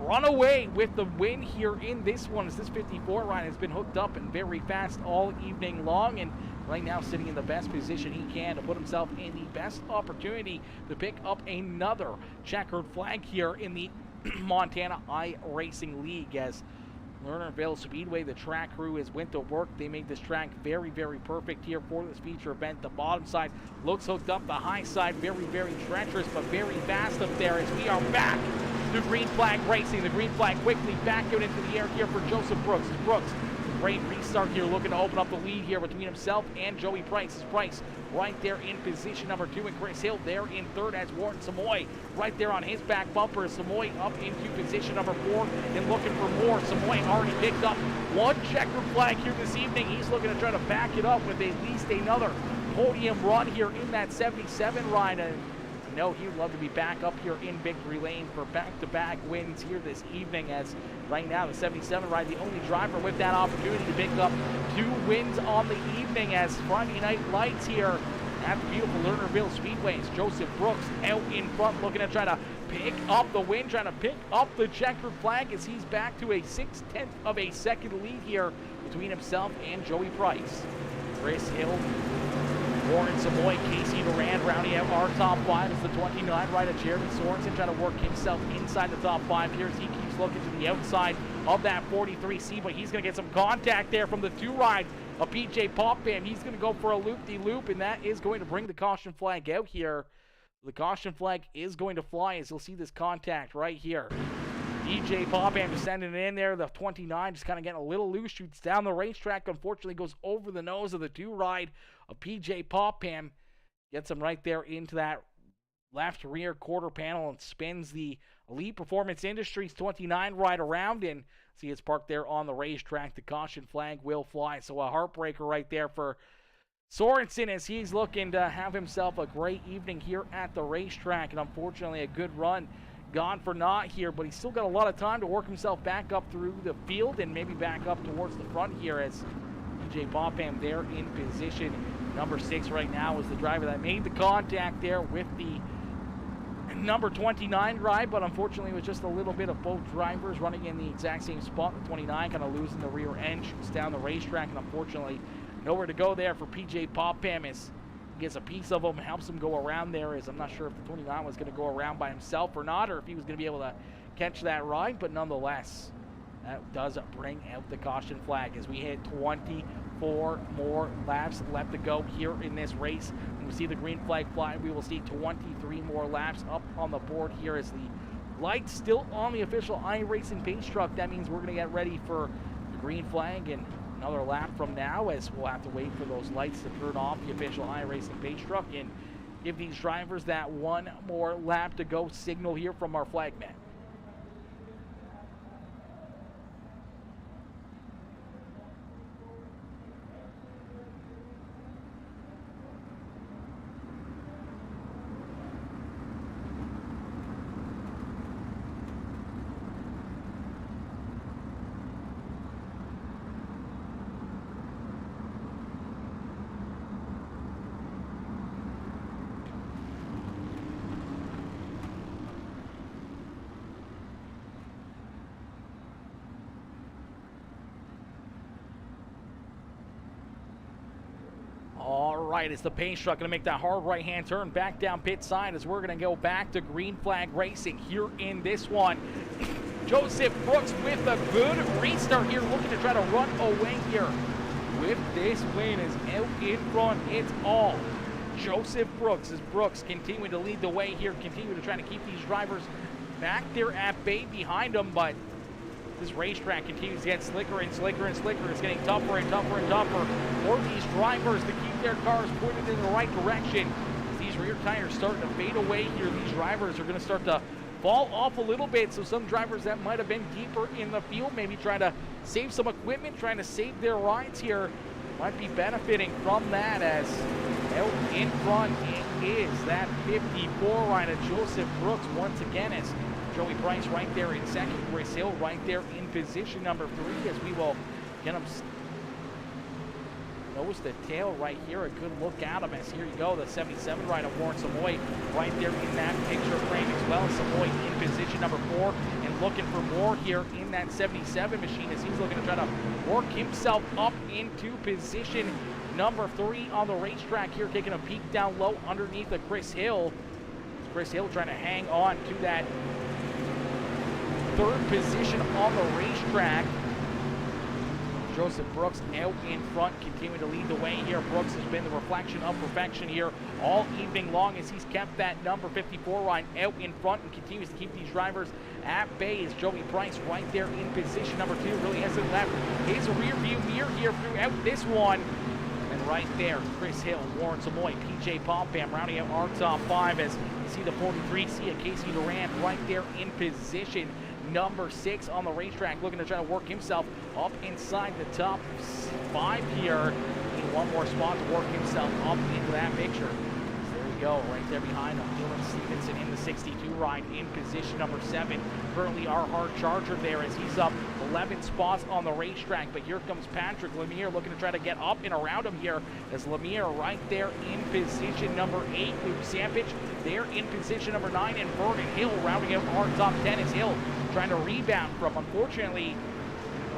run away with the win here in this one as this 54 ride has been hooked up and very fast all evening long, and right now sitting in the best position he can to put himself in the best opportunity to pick up another checkered flag here in the Montana iRacing League as Lernerville Speedway, the track crew, has went to work. They made this track very perfect here for this feature event. The bottom side looks hooked up. The high side very treacherous but very fast up there as we are back to green flag racing. The green flag quickly back out into the air here for Joseph Brooks. Brooks, great restart here, looking to open up the lead here between himself and Joey Price. Price right there in position number 2, and Chris Hill there in 3rd as Warren Samoy right there on his back bumper. Samoy up into position number 4 and looking for more. Samoy already picked up one checkered flag here this evening. He's looking to try to back it up with at least another podium run here in that 77 ride. And no, he would love to be back up here in victory lane for back-to-back wins here this evening as right now the 77 ride, the only driver with that opportunity to pick up 2 wins on the evening as Friday night lights here at the beautiful Lernerville Speedway. It's Joseph Brooks out in front looking to try to pick up the win, trying to pick up the checkered flag as he's back to a 0.6 of a second lead here between himself and Joey Price. Chris Hill, Warren Samoy, Casey Durant rounding out our top 5 as the 29 ride of Jeremy Sorensen trying to work himself inside the top 5 here as he keeps looking to the outside of that 43C, but he's going to get some contact there from the 2 ride of PJ Popham. He's going to go for a loop-de-loop, and that is going to bring the caution flag out here. The caution flag is going to fly as you'll see this contact right here. DJ Popham just sending it in there. The 29 just kind of getting a little loose, shoots down the racetrack. Unfortunately, goes over the nose of the two-ride of PJ Popham. Gets him right there into that left rear quarter panel and spins the Elite Performance Industries 29 right around, and see it's parked there on the racetrack. The caution flag will fly. So a heartbreaker right there for Sorensen as he's looking to have himself a great evening here at the racetrack, and unfortunately a good run gone for naught here, but he's still got a lot of time to work himself back up through the field and maybe back up towards the front here as PJ Popham there in position. Number 6 right now is the driver that made the contact there with the number 29 ride, but unfortunately it was just a little bit of both drivers running in the exact same spot. The 29 kind of losing the rear end, shoots down the racetrack, and unfortunately nowhere to go there for PJ Popham as he gets a piece of him, helps him go around there, as I'm not sure if the 29 was going to go around by himself or not, or if he was going to be able to catch that ride, but nonetheless, that does bring out the caution flag as we hit 24 more laps left to go here in this race. When we see the green flag fly, we will see 23 more laps up on the board here as the lights still on the official iRacing pace truck. That means we're going to get ready for the green flag and another lap from now, as we'll have to wait for those lights to turn off the official iRacing pace truck and give these drivers that one more lap to go signal here from our flagman. All right, it's the pace truck going to make that hard right-hand turn back down pit side as we're going to go back to green flag racing here in this one. Joseph Brooks with a good restart here, looking to try to run away here with this win. Is out in front. It's all Joseph Brooks as Brooks continuing to lead the way here, continue to try to keep these drivers back there at bay behind them, but this racetrack continues to get slicker and slicker and slicker. It's getting tougher and tougher and tougher for these drivers to keep their cars pointed in the right direction. As these rear tires starting to fade away here, these drivers are going to start to fall off a little bit. So some drivers that might have been deeper in the field, maybe trying to save some equipment, trying to save their rides here, might be benefiting from that, as out in front it is that 54 rider Joseph Brooks once again, as Joey Price right there in second, Chris Hill right there in position number 3, as we will get him nose to tail right here. A good look at him as here you go, the 77 rider Warren Samoy right there in that picture frame as well. Samoy in position number 4 and looking for more here in that 77 machine as he's looking to try to work himself up into position number 3 on the racetrack here, taking a peek down low underneath of Chris Hill. Chris Hill trying to hang on to that 3rd position on the racetrack. Joseph Brooks out in front, continuing to lead the way here. Brooks has been the reflection of perfection here all evening long as he's kept that number 54 ride out in front and continues to keep these drivers at bay. As Joey Price right there in position number 2 really hasn't left his rear view mirror here throughout this one. And right there, Chris Hill, Warren Samoy, PJ Popham rounding out our top 5 as you see the 43, Sia Casey Durant right there in position number 6 on the racetrack, looking to try to work himself up inside the top 5 here. Need one more spot to work himself up into that picture. So there we go, right there behind him, Dylan Stevenson in the 62 ride in position number 7. Currently our hard charger there as he's up 11 spots on the racetrack, but here comes Patrick Lemire looking to try to get up and around him here as Lemire right there in position number 8. Luke Sampich there in position number 9, and Vernon Hill rounding out our top 10 as Hill trying to rebound from, unfortunately,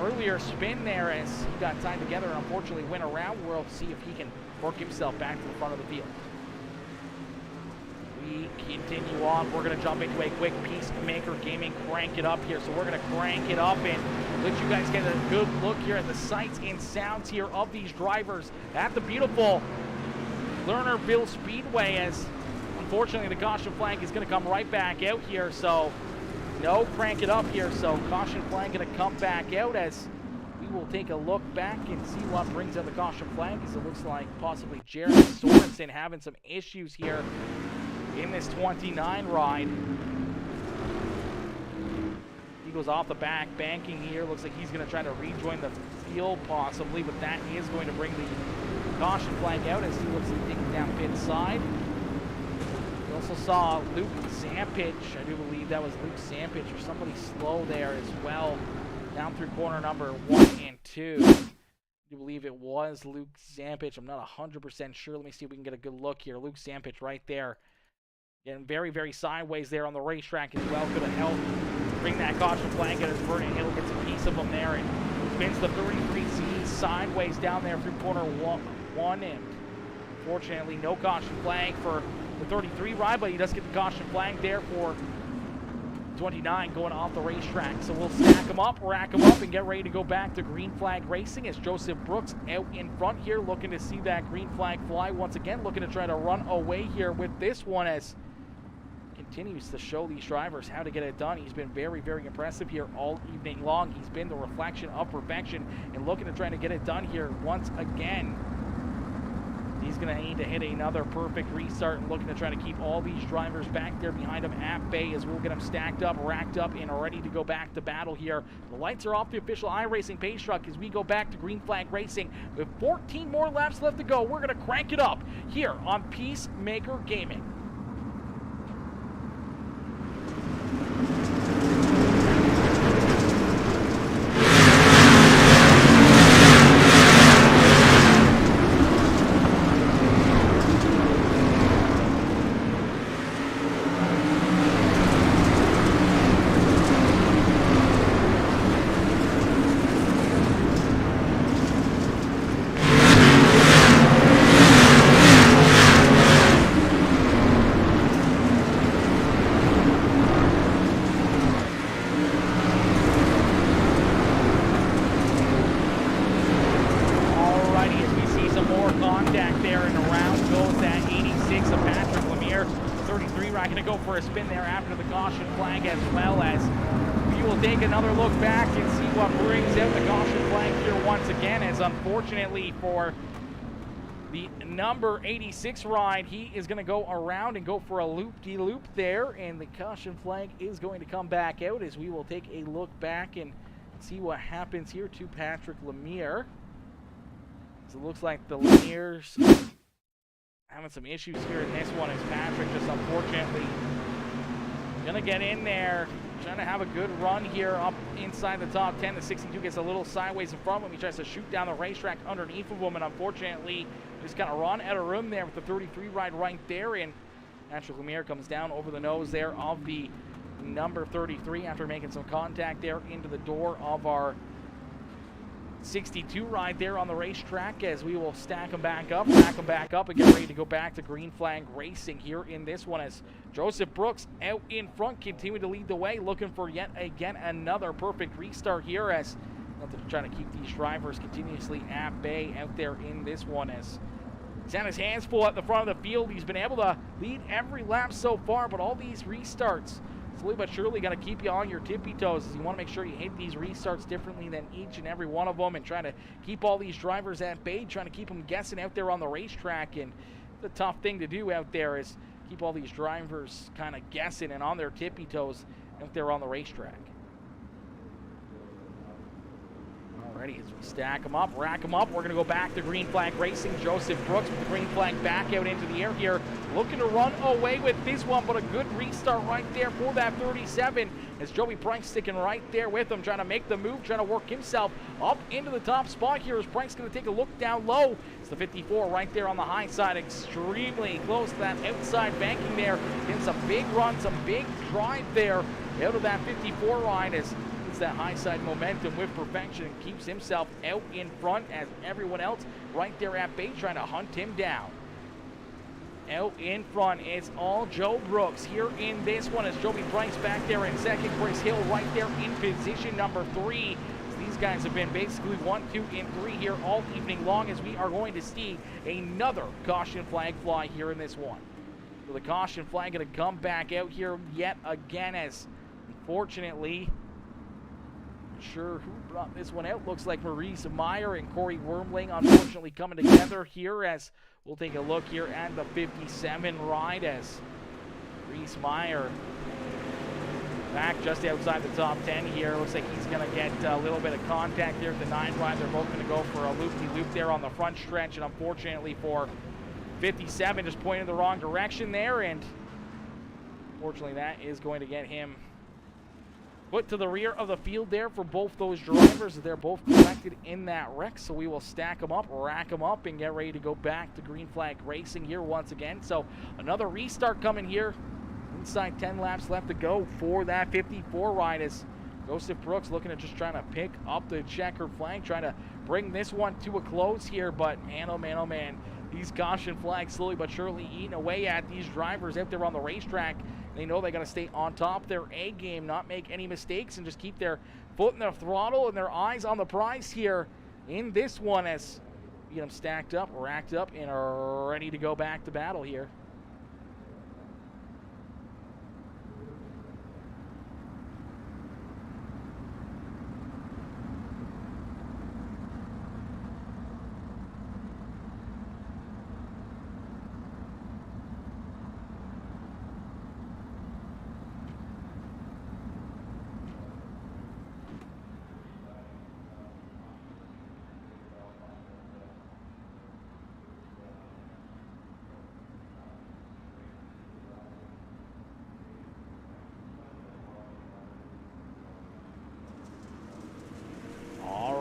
earlier spin there as he got tied together and unfortunately went around. We'll see if he can work himself back to the front of the field. We continue on. We're going to jump into a quick PeaceMaker Gaming crank it up here. So we're going to crank it up and let you guys get a good look here at the sights and sounds here of these drivers at the beautiful Lernerville Speedway, as unfortunately, the caution flag is going to come right back out here, so no crank it up here. So caution flag going to come back out as we will take a look back and see what brings out the caution flag, as it looks like possibly Jeremy Sorensen having some issues here in this 29 ride. He goes off the back, banking here. Looks like he's going to try to rejoin the field possibly, but that is going to bring the caution flag out as he looks like taking down pit side. We also saw Luke Zampich. I do believe that was Luke Zampich or somebody slow there as well, down through corner number 1 and 2. I do believe it was Luke Zampich. I'm not 100% sure. Let me see if we can get a good look here. Luke Zampich right there. Getting very, very sideways there on the racetrack as well. Could have helped bring that caution flag out as Vernon Hill gets a piece of him there and spins the 33C sideways down there through corner 1. And unfortunately, no caution flag for the 33 ride, but he does get the caution flag there for 29 going off the racetrack. So we'll stack them up, rack them up, and get ready to go back to green flag racing as Joseph Brooks out in front here, looking to see that green flag fly once again, looking to try to run away here with this one as continues to show these drivers how to get it done. He's been very, very impressive here all evening long. He's been the reflection of perfection and looking to try to get it done here once again. He's going to need to hit another perfect restart and looking to try to keep all these drivers back there behind him at bay as we'll get them stacked up, racked up, and ready to go back to battle here. The lights are off the official iRacing pace truck as we go back to green flag racing with 14 more laps left to go. We're going to crank it up here on PeaceMaker Gaming. Spin there after the caution flag, as well as we will take another look back and see what brings out the caution flag here once again, as unfortunately for the number 86 ride, he is going to go around and go for a loop-de-loop there, and the caution flag is going to come back out as we will take a look back and see what happens here to Patrick Lemire. So it looks like the Lemire's having some issues here in this one as Patrick just unfortunately gonna get in there, trying to have a good run here up inside the top 10. The 62 gets a little sideways in front of him. He tries to shoot down the racetrack underneath of him, and unfortunately just kind of run out of room there with the 33 ride right there. And Patrick Lemire comes down over the nose there of the number 33 after making some contact there into the door of our 62 ride there on the racetrack, as we will stack them back up, rack them back up, and get ready to go back to green flag racing here in this one as Joseph Brooks out in front, continuing to lead the way, looking for yet again another perfect restart here as trying to keep these drivers continuously at bay out there in this one as he's had his hands full at the front of the field. He's been able to lead every lap so far, but all these restarts slowly but surely got to keep you on your tippy toes, as you want to make sure you hit these restarts differently than each and every one of them, and trying to keep all these drivers at bay, trying to keep them guessing out there on the racetrack. And the tough thing to do out there is keep all these drivers kind of guessing and on their tippy toes out there on the racetrack. Alrighty, as we stack them up, rack them up, we're going to go back to green flag racing. Joseph Brooks with the green flag back out into the air here, looking to run away with this one, but a good restart right there for that 37 as Joey Price sticking right there with him, trying to make the move, trying to work himself up into the top spot here as Price going to take a look down low. It's the 54 right there on the high side, extremely close to that outside banking there. Getting some big runs, some big drive there out of that 54 ride as that high side momentum with perfection and keeps himself out in front as everyone else right there at bay trying to hunt him down. Out in front, it's all Joe Brooks here in this one as Joey Price back there in second. Chris Hill right there in position number 3. These guys have been basically 1, 2, and 3 here all evening long as we are going to see another caution flag fly here in this one. So the caution flag going to come back out here yet again, as unfortunately, not sure who brought this one out. Looks like Maurice Meyer and Corey Wormling unfortunately coming together here, as we'll take a look here at the 57 ride, as Maurice Meyer back just outside the top 10 here. Looks like he's going to get a little bit of contact here at the 9 ride. They're both going to go for a loop-de-loop there on the front stretch, and unfortunately for 57, just pointed the wrong direction there, and unfortunately that is going to get him put to the rear of the field there for both those drivers. They're both collected in that wreck, so we will stack them up, rack them up, and get ready to go back to green flag racing here once again. So another restart coming here. Inside 10 laps left to go for that 54 ride, as Joseph Brooks looking at just trying to pick up the checkered flag, trying to bring this one to a close here. But man, oh man, these caution flags slowly but surely eating away at these drivers out there on the racetrack. They know they got to stay on top of their A game, not make any mistakes, and just keep their foot in the throttle and their eyes on the prize here in this one, as we get them stacked up, racked up, and are ready to go back to battle here.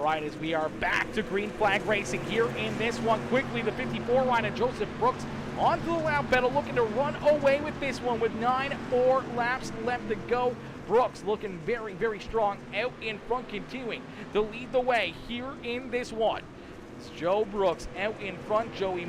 As we are back to green flag racing here in this one. Quickly, the 54 ride and Joseph Brooks onto the lap pedal, looking to run away with this one with 9 more laps left to go. Brooks looking very, very strong out in front, continuing to lead the way here in this one. It's Joe Brooks out in front, Joey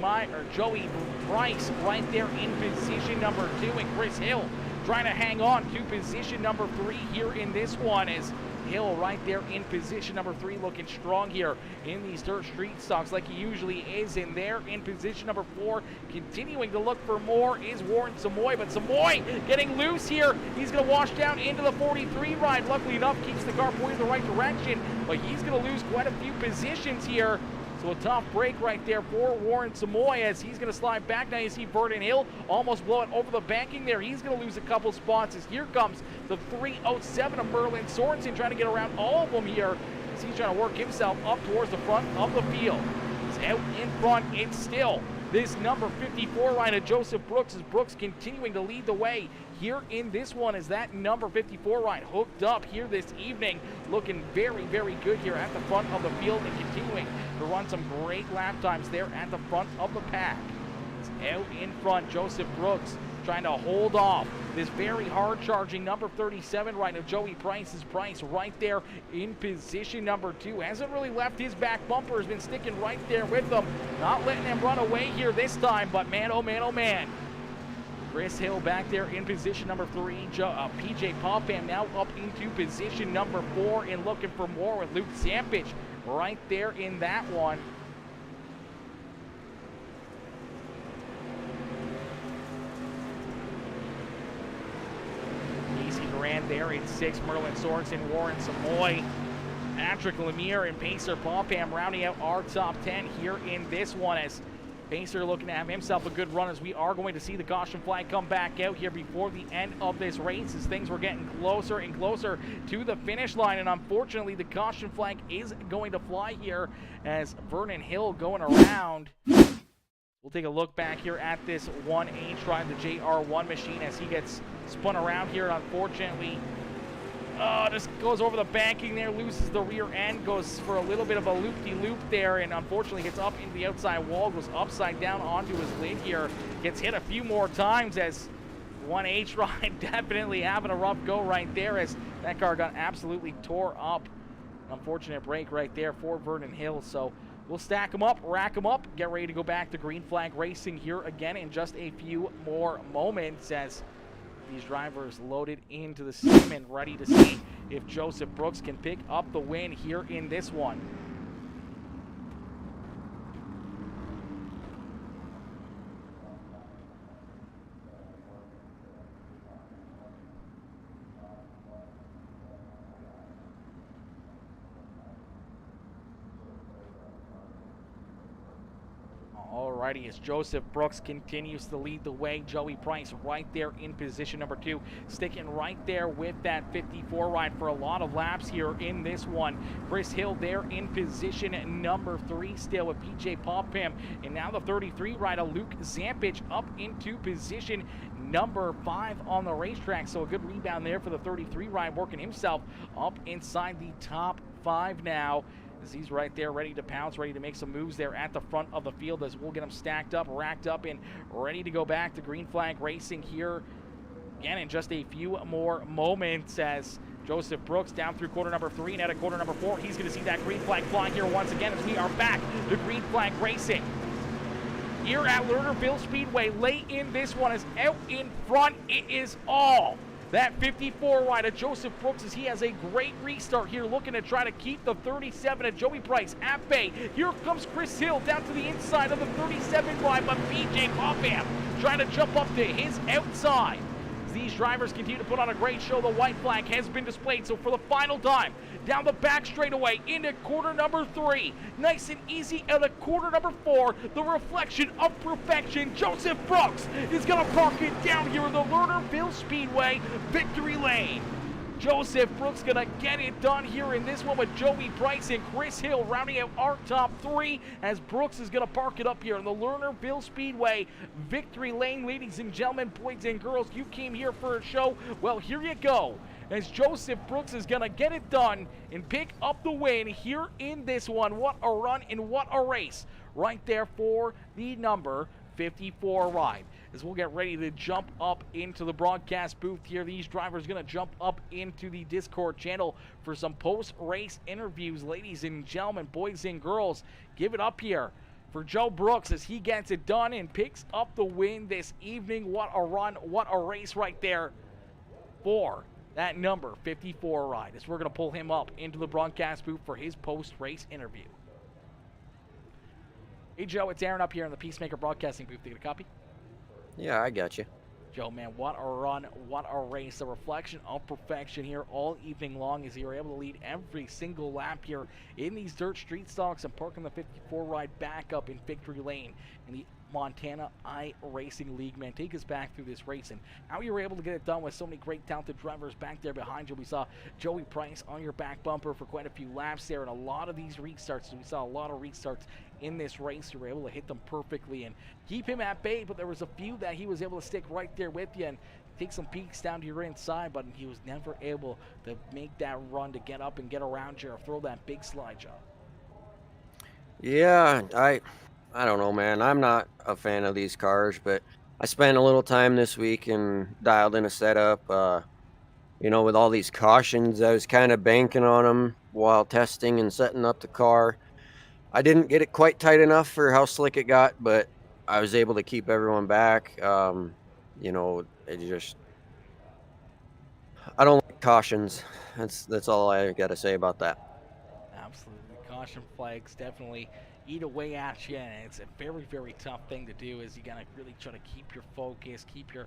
Price right there in position number 2, and Chris Hill trying to hang on to position number 3 here in this one, as Hill right there in position number 3, looking strong here in these dirt street stocks like he usually is. And there in position number 4, continuing to look for more, is Warren Samoy, but Samoy getting loose here. He's going to wash down into the 43 ride. Luckily enough, keeps the car pointed the right direction, but he's going to lose quite a few positions here. So a tough break right there for Warren Samoy, as he's going to slide back. Now you see Vernon Hill almost blow it over the banking there. He's going to lose a couple spots, as here comes the 307 of Merlin Sorensen, trying to get around all of them here, as he's trying to work himself up towards the front of the field. He's out in front. It's still this number 54 ride of Joseph Brooks, as Brooks continuing to lead the way here in this one, as that number 54 ride hooked up here this evening, looking very, very good here at the front of the field, and continuing to run some great lap times there at the front of the pack. It's out in front, Joseph Brooks trying to hold off this very hard charging number 37 ride of Joey Price's Price right there in position number 2. Hasn't really left his back bumper, has been sticking right there with them, not letting them run away here this time. But man, oh man, Chris Hill back there in position number 3. PJ Popham now up into position number 4, and looking for more with Luke Zampich right there in that one. Casey Duran there in 6. Merlin Sorensen, Warren Samoy, Patrick Lemire, and Pacer Popham rounding out our top 10 here in this one, as Pacer looking to have himself a good run, as we are going to see the caution flag come back out here before the end of this race, as things were getting closer and closer to the finish line. And unfortunately, the caution flag is going to fly here, as Vernon Hill going around. We'll take a look back here at this 1H ride, the JR1 machine, as he gets spun around here. Unfortunately, just goes over the banking there, loses the rear end, goes for a little bit of a loop-de-loop there, and unfortunately gets up into the outside wall, goes upside down onto his lid here, gets hit a few more times, as 1H ride definitely having a rough go right there, as that car got absolutely tore up. Unfortunate break right there for Vernon Hill. So we'll stack them up, rack them up, get ready to go back to green flag racing here again in just a few more moments, as these drivers loaded into the sim and ready to see if Joseph Brooks can pick up the win here in this one. Alrighty, as Joseph Brooks continues to lead the way. Joey Price right there in position number 2, sticking right there with that 54 ride for a lot of laps here in this one. Chris Hill there in position number 3 still with PJ Popham, and now the 33 rider Luke Zampich up into position number 5 on the racetrack. So a good rebound there for the 33 ride, working himself up inside the top 5 now, as he's right there ready to pounce, ready to make some moves there at the front of the field, as we'll get him stacked up, racked up, and ready to go back to green flag racing here again in just a few more moments, as Joseph Brooks down through quarter number 3 and out of quarter number 4. He's going to see that green flag fly here once again, as we are back to green flag racing here at Lernerville Speedway. Late in this one is out in front. It is all that 54 rider Joseph Brooks, as he has a great restart here, looking to try to keep the 37 at Joey Price at bay. Here comes Chris Hill down to the inside of the 37 ride, but PJ Popham trying to jump up to his outside. As these drivers continue to put on a great show, the white flag has been displayed. So for the final time, down the back straightaway into quarter number 3, nice and easy out of quarter number 4, the reflection of perfection. Joseph Brooks is going to park it down here in the Lernerville Speedway victory lane. Joseph Brooks going to get it done here in this one with Joey Price and Chris Hill rounding out our top 3, as Brooks is going to park it up here in the Lernerville Speedway victory lane. Ladies and gentlemen, boys and girls, you came here for a show. Well, here you go, as Joseph Brooks is going to get it done and pick up the win here in this one. What a run and what a race right there for the number 54 ride. As we'll get ready to jump up into the broadcast booth here, these drivers going to jump up into the Discord channel for some post-race interviews. Ladies and gentlemen, boys and girls, give it up here for Joe Brooks as he gets it done and picks up the win this evening. What a run, what a race right there for that number 54 ride, as we're going to pull him up into the broadcast booth for his post-race interview. Hey Joe, it's Aaron up here in the PeaceMaker broadcasting booth. You get a copy? Yeah, I got you. Joe, man, what a run, what a race. The reflection of perfection here all evening long, as you were able to lead every single lap here in these dirt street stocks and parking the 54 ride back up in victory lane in the Montana iRacing League. Man, take us back through this race and how you were able to get it done with so many great talented drivers back there behind you. We saw Joey Price on your back bumper for quite a few laps there, and a lot of these restarts. We saw a lot of restarts in this race. You were able to hit them perfectly and keep him at bay, but there was a few that he was able to stick right there with you and take some peeks down to your inside, but he was never able to make that run to get up and get around you or throw that big slide job. Yeah, I don't know, man. I'm not a fan of these cars, but I spent a little time this week and dialed in a setup. You know, with all these cautions, I was kind of banking on them while testing and setting up the car. I didn't get it quite tight enough for how slick it got, but I was able to keep everyone back. You know, I don't like cautions. That's all I got to say about that. Absolutely. Caution flags definitely eat away at you, and it's a very, very tough thing to do, is you got to really try to keep your focus, keep your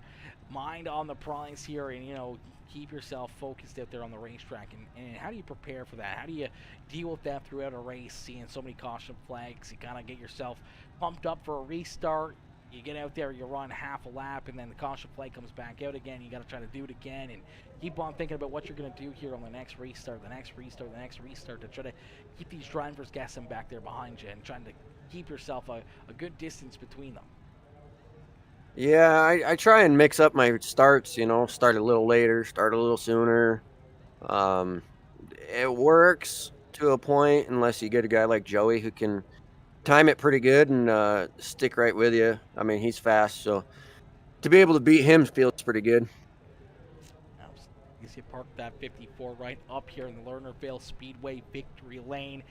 mind on the prize here, and, you know, keep yourself focused out there on the racetrack. And how do you prepare for that? How do you deal with that throughout a race, seeing so many caution flags? You got to get yourself pumped up for a restart. You get out there, you run half a lap, and then the caution flag comes back out again. You got to try to do it again and keep on thinking about what you're going to do here on the next restart, the next restart, the next restart, to try to keep these drivers guessing back there behind you and trying to keep yourself a good distance between them. Yeah, I try and mix up my starts, you know, start a little later, start a little sooner. It works to a point, unless you get a guy like Joey who can time it pretty good and stick right with you. I mean, he's fast, so to be able to beat him feels pretty good. You see, park that 54 right up here in the Lernerville Speedway victory lane.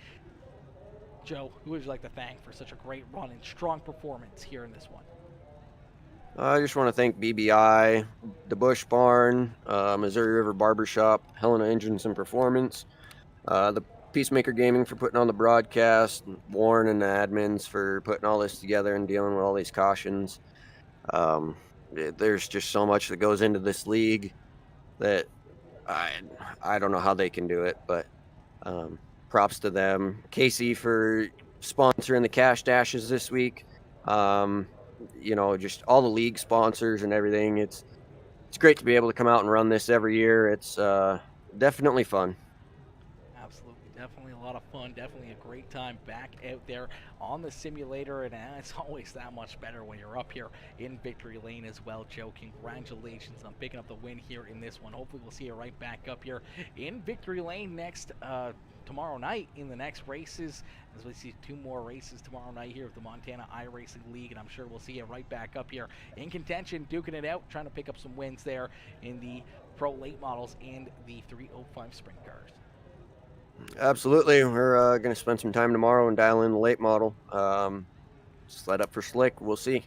Joe, who would you like to thank for such a great run and strong performance here in this one? I just want to thank BBI, the Bush Barn, Missouri River Barbershop, Helena Engines and Performance, the PeaceMaker Gaming for putting on the broadcast, Warren and the admins for putting all this together and dealing with all these cautions. There's just so much that goes into this league that I don't know how they can do it, but props to them. Casey for sponsoring the Cash Dashes this week. You know, just all the league sponsors and everything. It's great to be able to come out and run this every year. It's definitely fun. Absolutely, definitely a lot of fun, definitely a great time back out there on the simulator, and it's always that much better when you're up here in Victory Lane as well. Joe, congratulations on picking up the win here in this one. Hopefully we'll see you right back up here in Victory Lane next tomorrow night in the next races, as we see 2 more races tomorrow night here at the Montana iRacing League, and I'm sure we'll see you right back up here in contention, duking it out, trying to pick up some wins there in the Pro Late Models and the 305 Sprint Cars. Absolutely. We're going to spend some time tomorrow and dial in the late model. Sled up for slick. We'll see.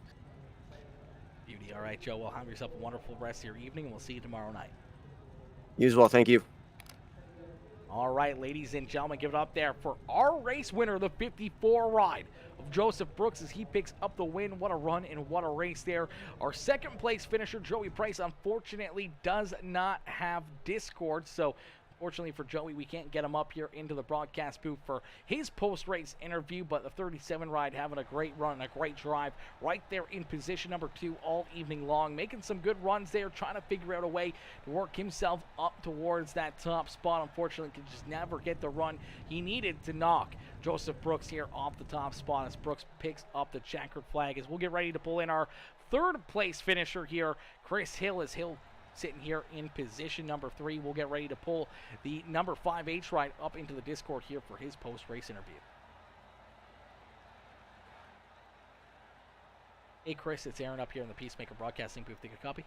Beauty. All right, Joe. Well, have yourself a wonderful rest of your evening, and we'll see you tomorrow night. You as well. Thank you. All right, ladies and gentlemen, give it up there for our race winner, the 54 ride of Joseph Brooks, as he picks up the win. What a run and what a race there. Our second place finisher, Joey Price, unfortunately does not have Discord, so fortunately for Joey, we can't get him up here into the broadcast booth for his post-race interview, but the 37 ride having a great run and a great drive right there in position number 2 all evening long, making some good runs there, trying to figure out a way to work himself up towards that top spot. Unfortunately, could just never get the run he needed to knock Joseph Brooks here off the top spot, as Brooks picks up the checkered flag. As we'll get ready to pull in our third place finisher here, Chris Hill, as Hill sitting here in position number 3. We'll get ready to pull the number 5 H ride up into the Discord here for his post-race interview. Hey, Chris, it's Aaron up here in the PeaceMaker Broadcasting booth. Think a copy?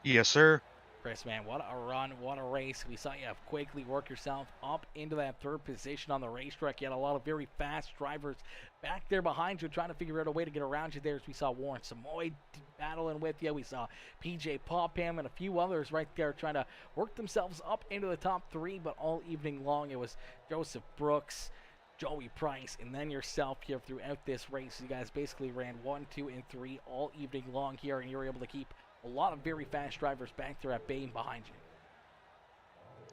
Yes, sir. Chris, man, what a run, what a race. We saw you quickly work yourself up into that third position on the racetrack. You had a lot of very fast drivers back there behind you trying to figure out a way to get around you there, as we saw Warren Samoy battling with you. We saw PJ Popham and a few others right there trying to work themselves up into the top 3, but all evening long it was Joseph Brooks, Joey Price, and then yourself here throughout this race. You guys basically ran 1, 2, and 3 all evening long here, and you were able to keep a lot of very fast drivers back there at bay and behind you.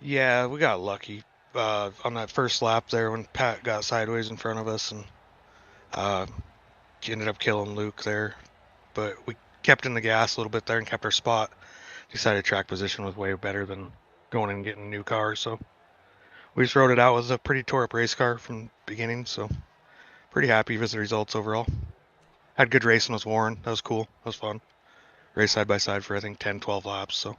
Yeah, we got lucky on that first lap there when Pat got sideways in front of us and ended up killing Luke there. But we kept in the gas a little bit there and kept our spot. Decided track position was way better than going and getting a new car, so we just rode it out with a pretty tore-up race car from the beginning, so pretty happy with the results overall. Had good racing with Warren. That was cool. That was fun. Race side by side for I think 10, 12 laps, so.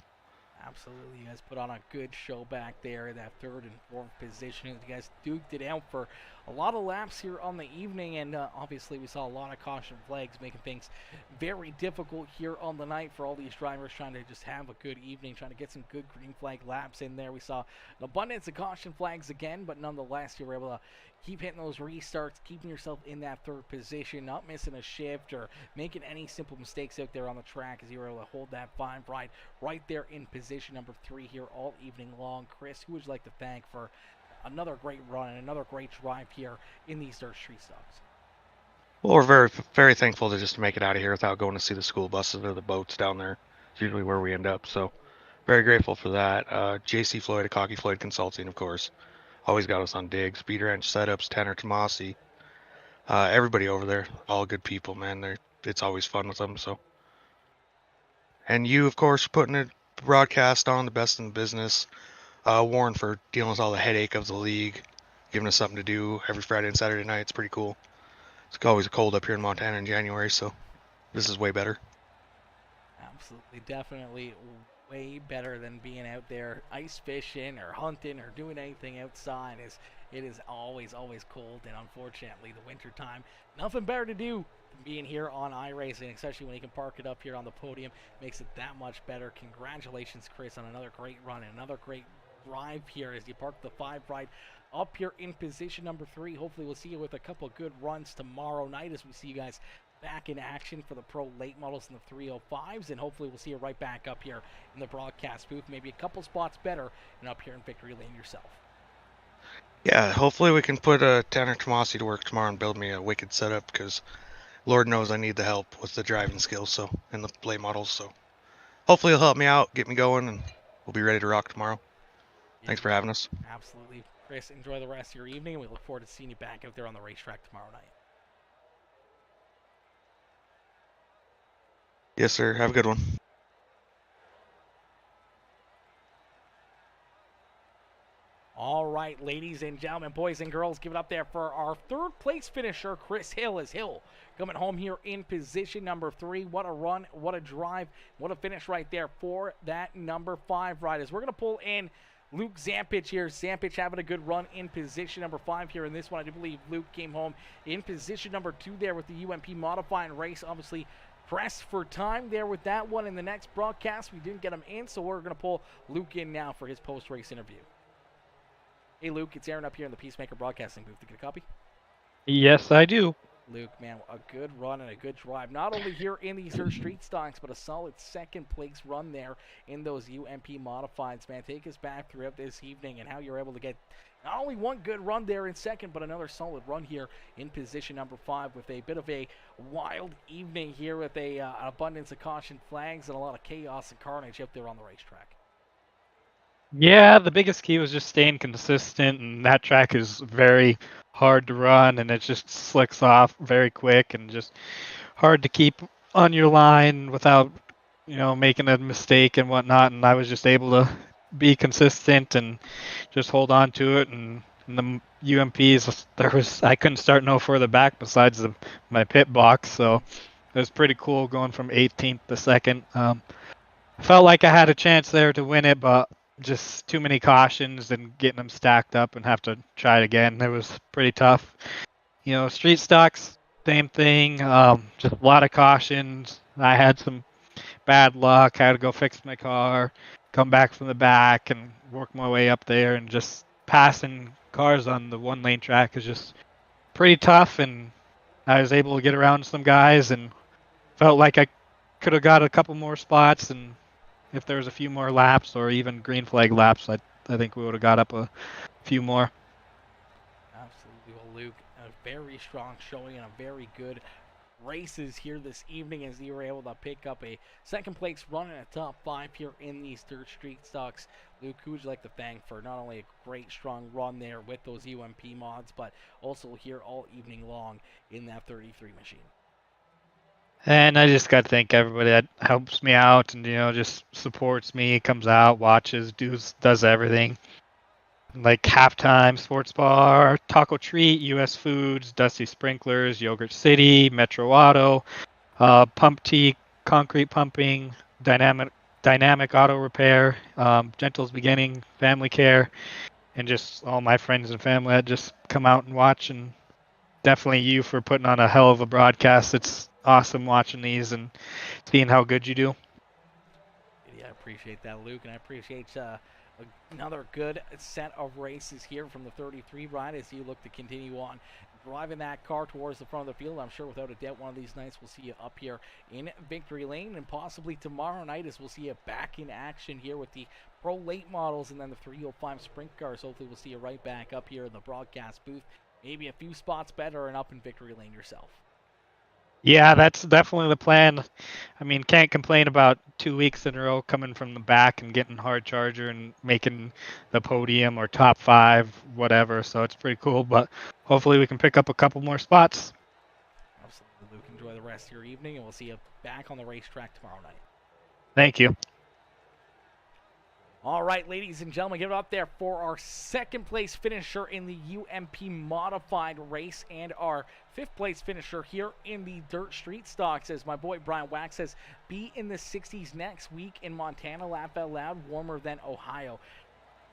Absolutely, you guys put on a good show back there in that third and fourth position. You guys duked it out for a lot of laps here on the evening, and obviously we saw a lot of caution flags, making things very difficult here on the night for all these drivers trying to just have a good evening, trying to get some good green flag laps in there. We saw an abundance of caution flags again, but nonetheless you were able to keep hitting those restarts, keeping yourself in that third position, not missing a shift or making any simple mistakes out there on the track, as you were able to hold that 5 ride right there in position number 3 here all evening long. Chris, who would you like to thank for another great run and another great drive here in these dirt street stocks? Well, we're very, very thankful to just make it out of here without going to see the school buses or the boats down there. It's usually where we end up, so very grateful for that. JC Floyd, Cocky Floyd Consulting, of course. Always got us on digs. Speed Ranch Setups, Tanner Tomasi. Everybody over there, all good people, man. It's always fun with them, so. And you, of course, putting a broadcast on, the best in the business. Warren for dealing with all the headache of the league, giving us something to do every Friday and Saturday night. It's pretty cool. It's always cold up here in Montana in January, so this is way better. Absolutely, definitely way better than being out there ice fishing or hunting or doing anything outside. It is always cold, and unfortunately the winter time, nothing better to do than being here on iRacing, especially when you can park it up here on the podium. Makes it that much better. Congratulations, Chris, on another great run and another great drive here as you park the 5 ride up here in position number 3. Hopefully we'll see you with a couple good runs tomorrow night as we see you guys back in action for the pro late models in the 305s, and hopefully we'll see you right back up here in the broadcast booth, maybe a couple spots better, and up here in Victory Lane yourself. Yeah, hopefully we can put Tanner Tomasi to work tomorrow and build me a wicked setup, because Lord knows I need the help with the driving skills, so in the late models, so hopefully he'll help me out, get me going, and we'll be ready to rock tomorrow. Yeah. Thanks for having us. Absolutely. Chris, enjoy the rest of your evening, and we look forward to seeing you back out there on the racetrack tomorrow night. Yes, sir. Have a good one. All right, ladies and gentlemen, boys and girls, give it up there for our third place finisher, Chris Hill, as Hill coming home here in position number 3. What a run, what a drive, what a finish right there for that number 5 riders. We're going to pull in Luke Zampich here. Zampich having a good run in position number 5 here in this one. I do believe Luke came home in position number 2 there with the UMP modifying race. Obviously, pressed for time there with that one in the next broadcast. We didn't get him in, so we're going to pull Luke in now for his post-race interview. Hey, Luke, it's Aaron up here in the PeaceMaker broadcasting booth. To get a copy? Yes, I do. Luke, man, a good run and a good drive. Not only here in these Steet Stocks, but a solid second-place run there in those UMP modifieds, man. Take us back throughout this evening and how you're able to get not only one good run there in second, but another solid run here in position number 5 with a bit of a wild evening here with an abundance of caution flags and a lot of chaos and carnage out there on the racetrack. Yeah, the biggest key was just staying consistent, and that track is very hard to run, and it just slicks off very quick and just hard to keep on your line without, making a mistake and whatnot. And I was just able to be consistent and just hold on to it. And in the UMPs, I couldn't start no further back besides my pit box, so it was pretty cool going from 18th to 2nd. I felt like I had a chance there to win it, but just too many cautions and getting them stacked up and have to try it again. It was pretty tough. Street stocks, same thing. Just a lot of cautions. I had some bad luck. I had to go fix my car, come back from the back, and work my way up there. And just passing cars on the one-lane track is just pretty tough. And I was able to get around some guys and felt like I could have got a couple more spots. And if there was a few more laps or even green flag laps, I think we would have got up a few more. Absolutely. Well, Luke, a very strong showing and a very good races here this evening as you were able to pick up a second place run in a top 5 here in these Steet Stocks. Luke, who would you like to thank for not only a great strong run there with those UMP mods, but also here all evening long in that 33 machine? And I just got to thank everybody that helps me out and, just supports me, comes out, watches, does everything. Like Halftime, Sports Bar, Taco Treat, US Foods, Dusty Sprinklers, Yogurt City, Metro Auto, Pump Tea, Concrete Pumping, Dynamic Auto Repair, Gentle's Beginning, Family Care, and just all my friends and family that just come out and watch. And definitely you for putting on a hell of a broadcast. It's awesome watching these and seeing how good you do. Yeah, I appreciate that, Luke, and I appreciate another good set of races here from the 33 ride as you look to continue on driving that car towards the front of the field. I'm sure without a doubt one of these nights we'll see you up here in Victory Lane, and possibly tomorrow night as we'll see you back in action here with the Pro Late models and then the 305 Sprint cars. Hopefully we'll see you right back up here in the broadcast booth, maybe a few spots better and up in Victory Lane yourself. Yeah, that's definitely the plan. I mean, can't complain about 2 weeks in a row coming from the back and getting hard charger and making the podium or top 5, whatever. So it's pretty cool, but hopefully we can pick up a couple more spots. Absolutely, Luke. Enjoy the rest of your evening, and we'll see you back on the racetrack tomorrow night. Thank you. All right, ladies and gentlemen, give it up there for our second place finisher in the UMP modified race and our 5th place finisher here in the Steet Stocks. As my boy Brian Wax says, be in the 60s next week in Montana. Laugh out loud, warmer than Ohio.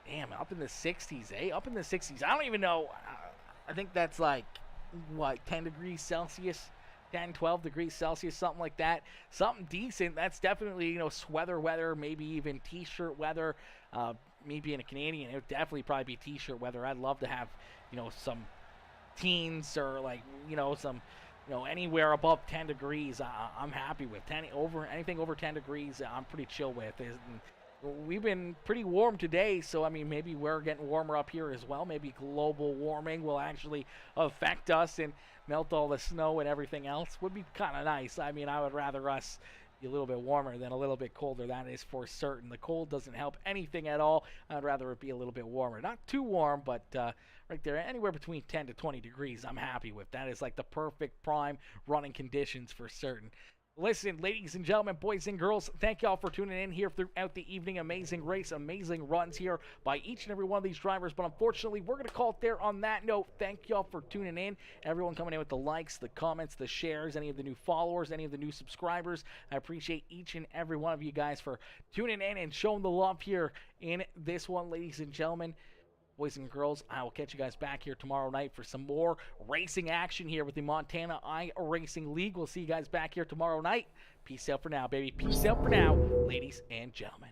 Damn, up in the 60s, eh? Up in the 60s. I don't even know. I think that's like, 10 degrees Celsius? 10, 12 degrees Celsius, something like that. Something decent. That's definitely, sweater weather, maybe even T-shirt weather. Me being a Canadian, it would definitely probably be T-shirt weather. I'd love to have, some teens or some, anywhere above 10 degrees. I'm happy with. Anything over 10 degrees, I'm pretty chill with. We've been pretty warm today, so maybe we're getting warmer up here as well. Maybe global warming will actually affect us and melt all the snow and everything else. Would be kind of nice. I would rather us be a little bit warmer than a little bit colder. That is for certain. The cold doesn't help anything at all. I'd rather it be a little bit warmer. Not too warm, but right there, anywhere between 10 to 20 degrees, I'm happy with. That is like the perfect prime running conditions for certain. Listen, ladies and gentlemen, boys and girls, thank y'all for tuning in here throughout the evening. Amazing race, amazing runs here by each and every one of these drivers. But unfortunately, we're going to call it there on that note. Thank y'all for tuning in. Everyone coming in with the likes, the comments, the shares, any of the new followers, any of the new subscribers. I appreciate each and every one of you guys for tuning in and showing the love here in this one, ladies and gentlemen. Boys and girls, I will catch you guys back here tomorrow night for some more racing action here with the Montana iRacing League. We'll see you guys back here tomorrow night. Peace out for now, baby. Peace out for now, ladies and gentlemen.